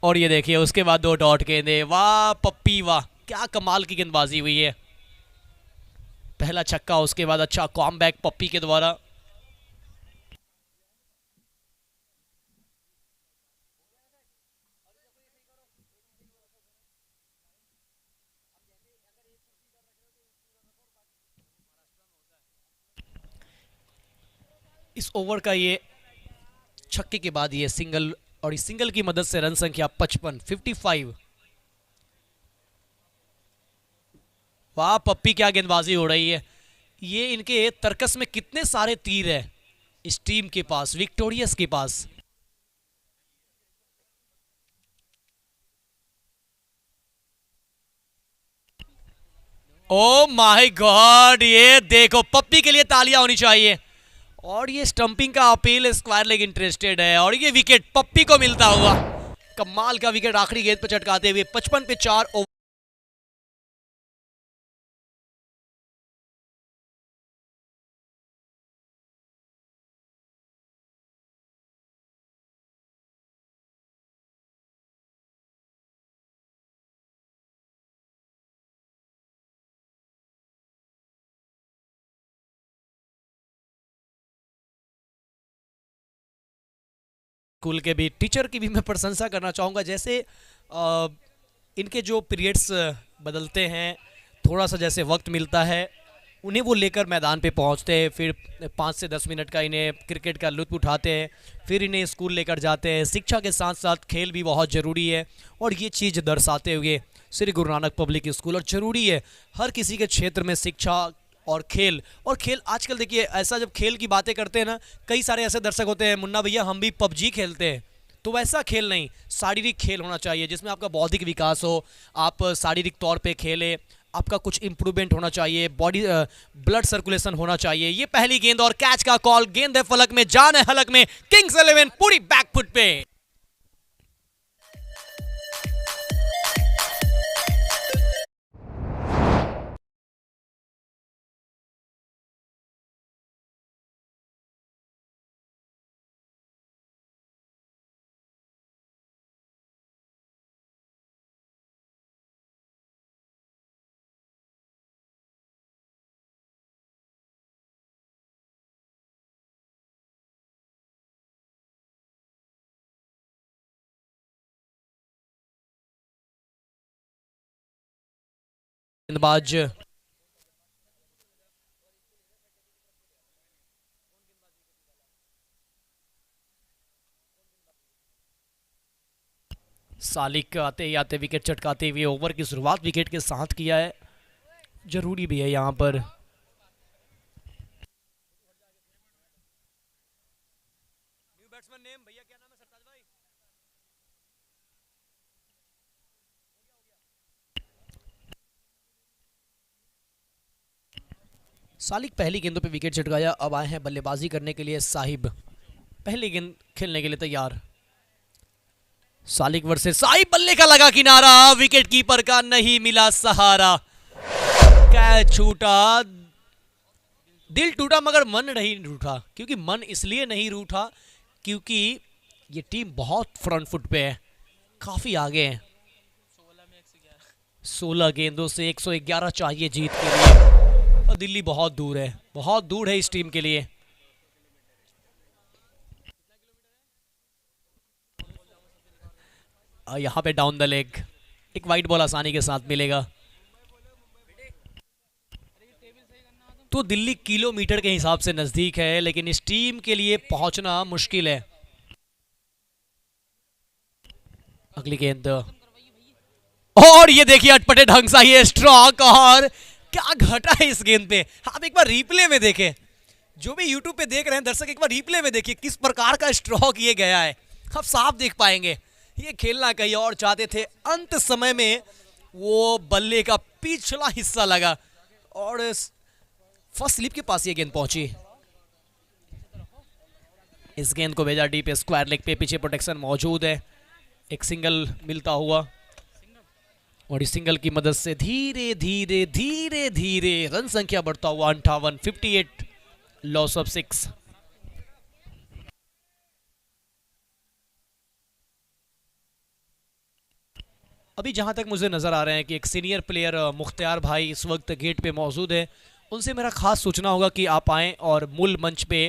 [SPEAKER 1] और ये देखिए उसके बाद 2 डॉट गेंदे। वाह पप्पी वाह, क्या कमाल की गेंदबाजी हुई है। पहला छक्का, उसके बाद अच्छा कॉमबैक पप्पी के द्वारा। इस ओवर का ये छक्के के बाद ये सिंगल, और इस सिंगल की मदद से रन संख्या 55। वाह पप्पी, क्या गेंदबाजी हो रही है। ये इनके तर्कस में कितने सारे तीर है इस टीम के पास, विक्टोरियस के पास। ओ माय गॉड, ये देखो पप्पी के लिए तालियां होनी चाहिए। और ये स्टंपिंग का अपील स्क्वायर लेग इंटरेस्टेड है, और ये विकेट पप्पी को मिलता हुआ। कमाल का विकेट आखिरी गेंद पर चटकाते हुए 55 पे 4 ओवर। स्कूल के भी टीचर की भी मैं प्रशंसा करना चाहूँगा। जैसे इनके जो पीरियड्स बदलते हैं, थोड़ा सा जैसे वक्त मिलता है उन्हें वो लेकर मैदान पे पहुंचते हैं, फिर 5 से 10 मिनट का इन्हें क्रिकेट का लुत्फ़ उठाते हैं, फिर इन्हें स्कूल लेकर जाते हैं। शिक्षा के साथ साथ खेल भी बहुत ज़रूरी है, और ये चीज़ दर्शाते हुए श्री गुरु नानक पब्लिक स्कूल, और ज़रूरी है हर किसी के क्षेत्र में शिक्षा और खेल। आजकल देखिए, ऐसा जब खेल की बातें करते हैं ना, कई सारे ऐसे दर्शक होते हैं, मुन्ना भैया हम भी पबजी खेलते हैं। तो वैसा खेल नहीं, शारीरिक खेल होना चाहिए जिसमें आपका बौद्धिक विकास हो, आप शारीरिक तौर पे खेलें, आपका कुछ इंप्रूवमेंट होना चाहिए, बॉडी ब्लड सर्कुलेशन होना चाहिए। ये पहली गेंद और कैच का कॉल, गेंद है फलक में, जान है हलक में, किंग्स 11 पूरी बैकफुट पे। गेंदबाज सालिक आते ही आते विकेट चटकाते हुए ओवर की शुरुआत विकेट के साथ किया है, जरूरी भी है यहां पर। न्यू बैट्समैन नेम भैया क्या नाम है सरताज भाई? सालिक पहली गेंदों पे विकेट चटकाया, अब आए हैं बल्लेबाजी करने के लिए साहिब, पहली गेंद खेलने के लिए तैयार। सालिक वर्सेस साहिब, बल्ले का लगा किनारा, विकेट कीपर का नहीं मिला सहारा, कैच छूटा, दिल टूटा मगर मन नहीं रूठा। क्योंकि मन इसलिए नहीं रूठा क्योंकि ये टीम बहुत फ्रंट फुट पे है, काफी आगे है। 16 गेंदों से 111 चाहिए जीत के लिए, और दिल्ली बहुत दूर है, बहुत दूर है इस टीम के लिए। यहाँ पे डाउन द लेग एक वाइड बॉल आसानी के साथ मिलेगा। तो दिल्ली किलोमीटर के हिसाब से नजदीक है, लेकिन इस टीम के लिए पहुंचना मुश्किल है। अगली गेंद, और ये देखिए अटपटे ढंग से ये स्ट्रोक, और क्या घटा है इस गेंद पे। आप एक बार रिप्ले में देखें, जो भी यूट्यूब पे देख रहे हैं दर्शक, एक बार रिप्ले में देखिए किस प्रकार का स्ट्रोक ये गया है, आप साफ देख पाएंगे। ये खेलना कहीं और चाहते थे, अंत समय में वो बल्ले का पिछला हिस्सा लगा और फर्स्ट स्लिप के पास ये गेंद पहुंची। इस गेंद को भेजा डीप स्क्वायर लेग पे, पीछे प्रोटेक्शन मौजूद है, एक सिंगल मिलता हुआ, और इस सिंगल की मदद से धीरे धीरे धीरे धीरे रन संख्या बढ़ता हुआ 58, 58, लॉस ऑफ 6। अभी जहां तक मुझे नजर आ रहे हैं कि एक सीनियर प्लेयर मुख्तियार भाई इस वक्त गेट पे मौजूद है, उनसे मेरा खास सूचना होगा कि आप आएँ और मूल मंच पे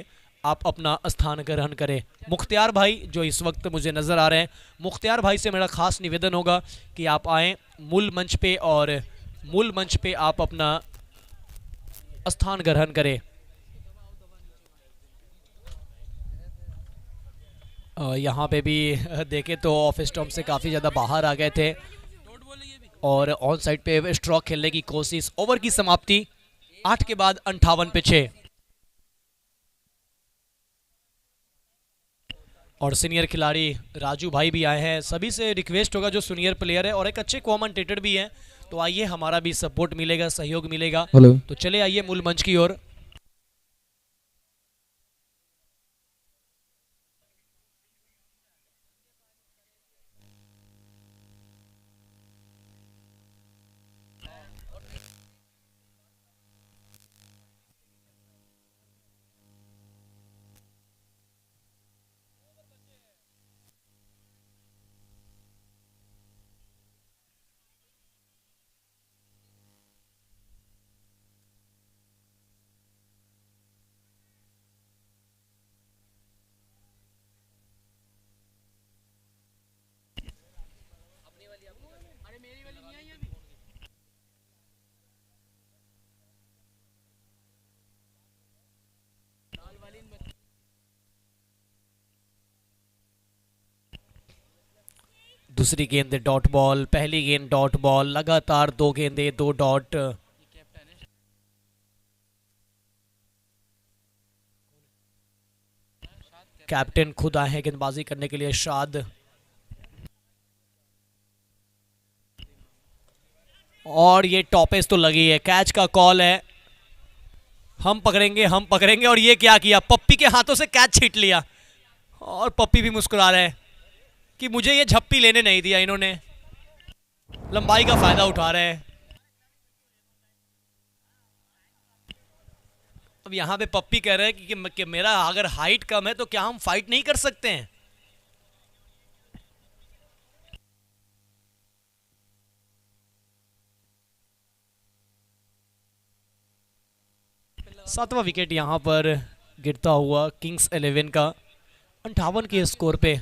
[SPEAKER 1] आप अपना स्थान ग्रहण करें। मुख्तियार भाई जो इस वक्त मुझे नज़र आ रहे हैं, मुख्तियार भाई से मेरा खास निवेदन होगा कि आप आएँ मूल मंच पे, और मूल मंच पे आप अपना स्थान ग्रहण करें। यहाँ पे भी देखें तो ऑफ स्टंप से काफ़ी ज़्यादा बाहर आ गए थे, और ऑन साइड पे स्ट्रोक खेलने की कोशिश। ओवर की समाप्ति 8 के बाद 58 पे 6। और सीनियर खिलाड़ी राजू भाई भी आए हैं। सभी से रिक्वेस्ट होगा जो सीनियर प्लेयर है और एक अच्छे कमेंटेटर भी हैं, तो आइए हमारा भी सपोर्ट मिलेगा, सहयोग मिलेगा।
[SPEAKER 2] हेलो।
[SPEAKER 1] तो चले आइए मूल मंच की ओर। दूसरी गेंद डॉट बॉल, पहली गेंद डॉट बॉल, लगातार 2 गेंदें 2 डॉट। कैप्टन खुद आए हैं गेंदबाजी करने के लिए, शाद। और ये टॉपेज तो लगी है, कैच का कॉल है। हम पकड़ेंगे, हम पकड़ेंगे। और ये क्या किया, पप्पी के हाथों से कैच छीट लिया। और पप्पी भी मुस्कुरा रहे हैं कि मुझे ये झप्पी लेने नहीं दिया इन्होंने। लंबाई का फायदा उठा रहे हैं। अब यहाँ पे पप्पी कह रहे हैं कि मेरा अगर हाइट कम है तो क्या हम फाइट नहीं कर सकते हैं। सातवां विकेट यहाँ पर गिरता हुआ किंग्स 11 का 58 के स्कोर पे।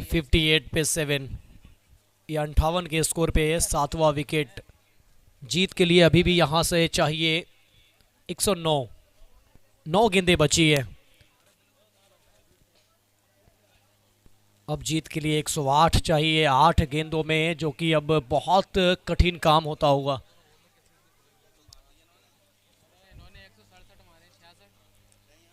[SPEAKER 1] फिफ्टी 58 पे 7, या 58 के स्कोर पे है सातवां विकेट। जीत के लिए अभी भी यहां से चाहिए 109। 9 गेंदें बची है। अब जीत के लिए 108 चाहिए 8 गेंदों में, जो कि अब बहुत कठिन काम होता होगा।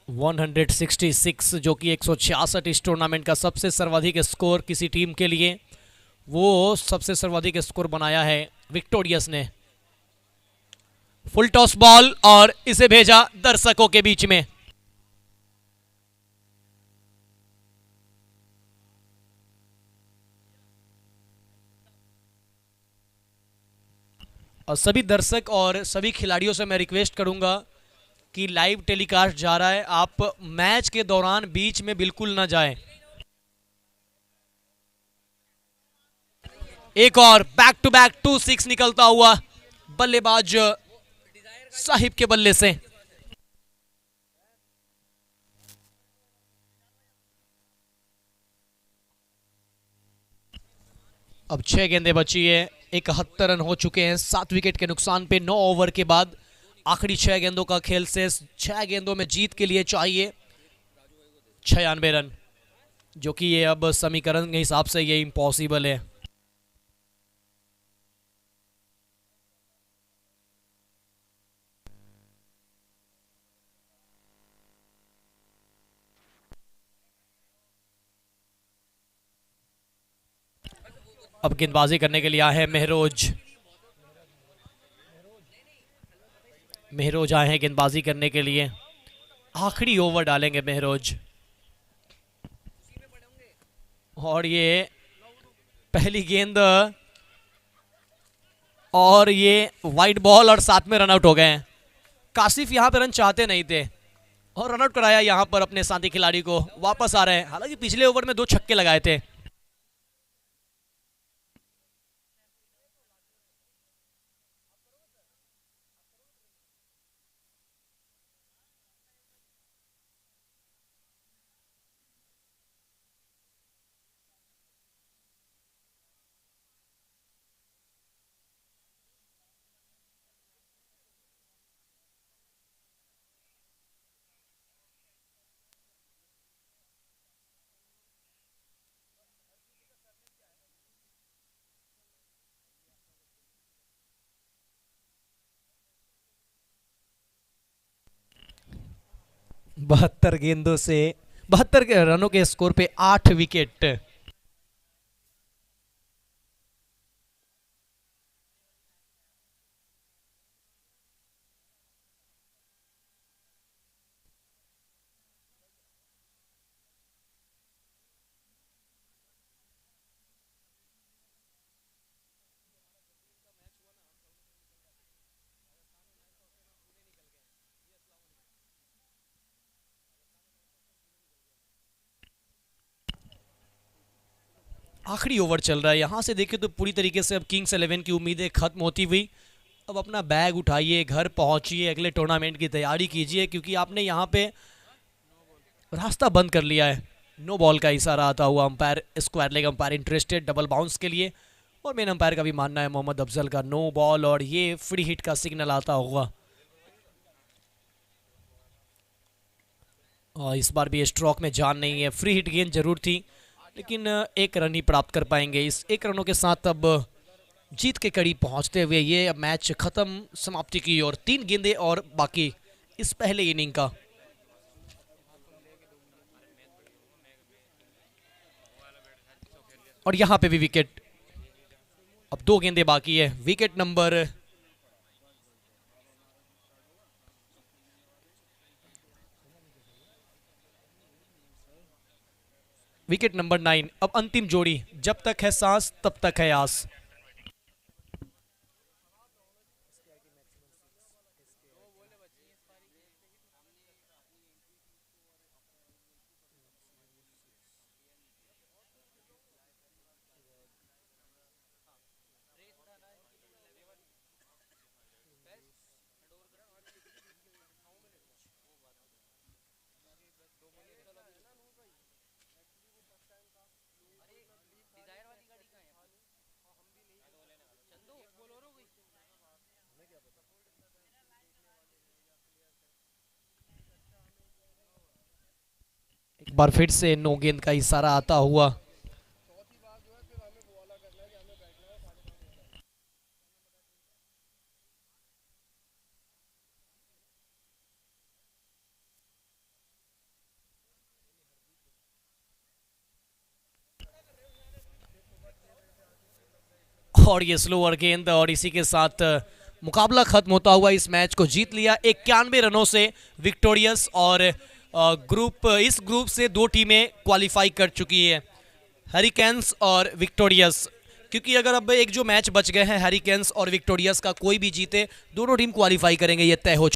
[SPEAKER 1] वन 166 जो कि 166 इस टूर्नामेंट का सबसे सर्वाधिक स्कोर किसी टीम के लिए। वो सबसे सर्वाधिक स्कोर बनाया है विक्टोरियस ने। फुल टॉस बॉल और इसे भेजा दर्शकों के बीच में। और सभी दर्शक और सभी खिलाड़ियों से मैं रिक्वेस्ट करूंगा कि लाइव टेलीकास्ट जा रहा है, आप मैच के दौरान बीच में बिल्कुल ना जाएं। एक और बैक टू बैक 2-6 निकलता हुआ बल्लेबाज साहिब के बल्ले से। अब 6 गेंदें बची है, 71 रन हो चुके हैं 7 विकेट के नुकसान पे 9 ओवर के बाद। आखिरी 6 गेंदों का खेल से 6 गेंदों में जीत के लिए चाहिए 96 रन, जो कि ये अब समीकरण के हिसाब से ये इम्पॉसिबल है। अब गेंदबाजी करने के लिए आए हैं महरोज। महरोज आए हैं गेंदबाजी करने के लिए, आखिरी ओवर डालेंगे महरोज। और ये पहली गेंद और ये वाइड बॉल और साथ में रनआउट हो गए हैं। कासिफ यहां पे रन चाहते नहीं थे और रनआउट कराया यहां पर अपने साथी खिलाड़ी को। वापस आ रहे हैं, हालांकि पिछले ओवर में 2 छक्के लगाए थे। 72 गेंदों से 72 रनों के स्कोर पे 8 विकेट। आखिरी ओवर चल रहा है, यहां से देखें तो पूरी तरीके से अब किंग्स 11 की उम्मीदें खत्म होती हुई। अब अपना बैग उठाइए, घर पहुंचिए, अगले टूर्नामेंट की तैयारी कीजिए, क्योंकि आपने यहाँ पे रास्ता बंद कर लिया है। नो बॉल का इशारा आता हुआ umpire, square leg umpire interested double bounce के लिए, और मेन अंपायर का भी मानना है मोहम्मद अफजल का नो बॉल, और ये फ्री हिट का सिग्नल आता होगा। और इस बार भी स्ट्रोक में जान नहीं है, फ्री हिट गेंद जरूर थी, लेकिन एक रन ही प्राप्त कर पाएंगे। इस एक रनों के साथ अब जीत के करीब पहुंचते हुए ये अब मैच खत्म, समाप्ति की और 3 गेंदें और बाकी इस पहले इनिंग का। और यहां पे भी विकेट, अब 2 गेंदें बाकी है। Wicket number 9। अब अंतिम जोड़ी, जब तक है सांस तब तक है आस। एक बार फिर से 9 गेंद का इशारा आता हुआ। और ये स्लोअर गेंद, और इसी के साथ मुकाबला खत्म होता हुआ इस मैच को जीत लिया 91 रनों से विक्टोरियस। और इस ग्रुप से 2 टीमें क्वालिफाई कर चुकी है, हरिकेन्स और विक्टोरियस, क्योंकि अगर अब एक जो मैच बच गए हैं हरिकेन्स और विक्टोरियस का, कोई भी जीते दोनों टीम क्वालिफाई करेंगे, ये तय हो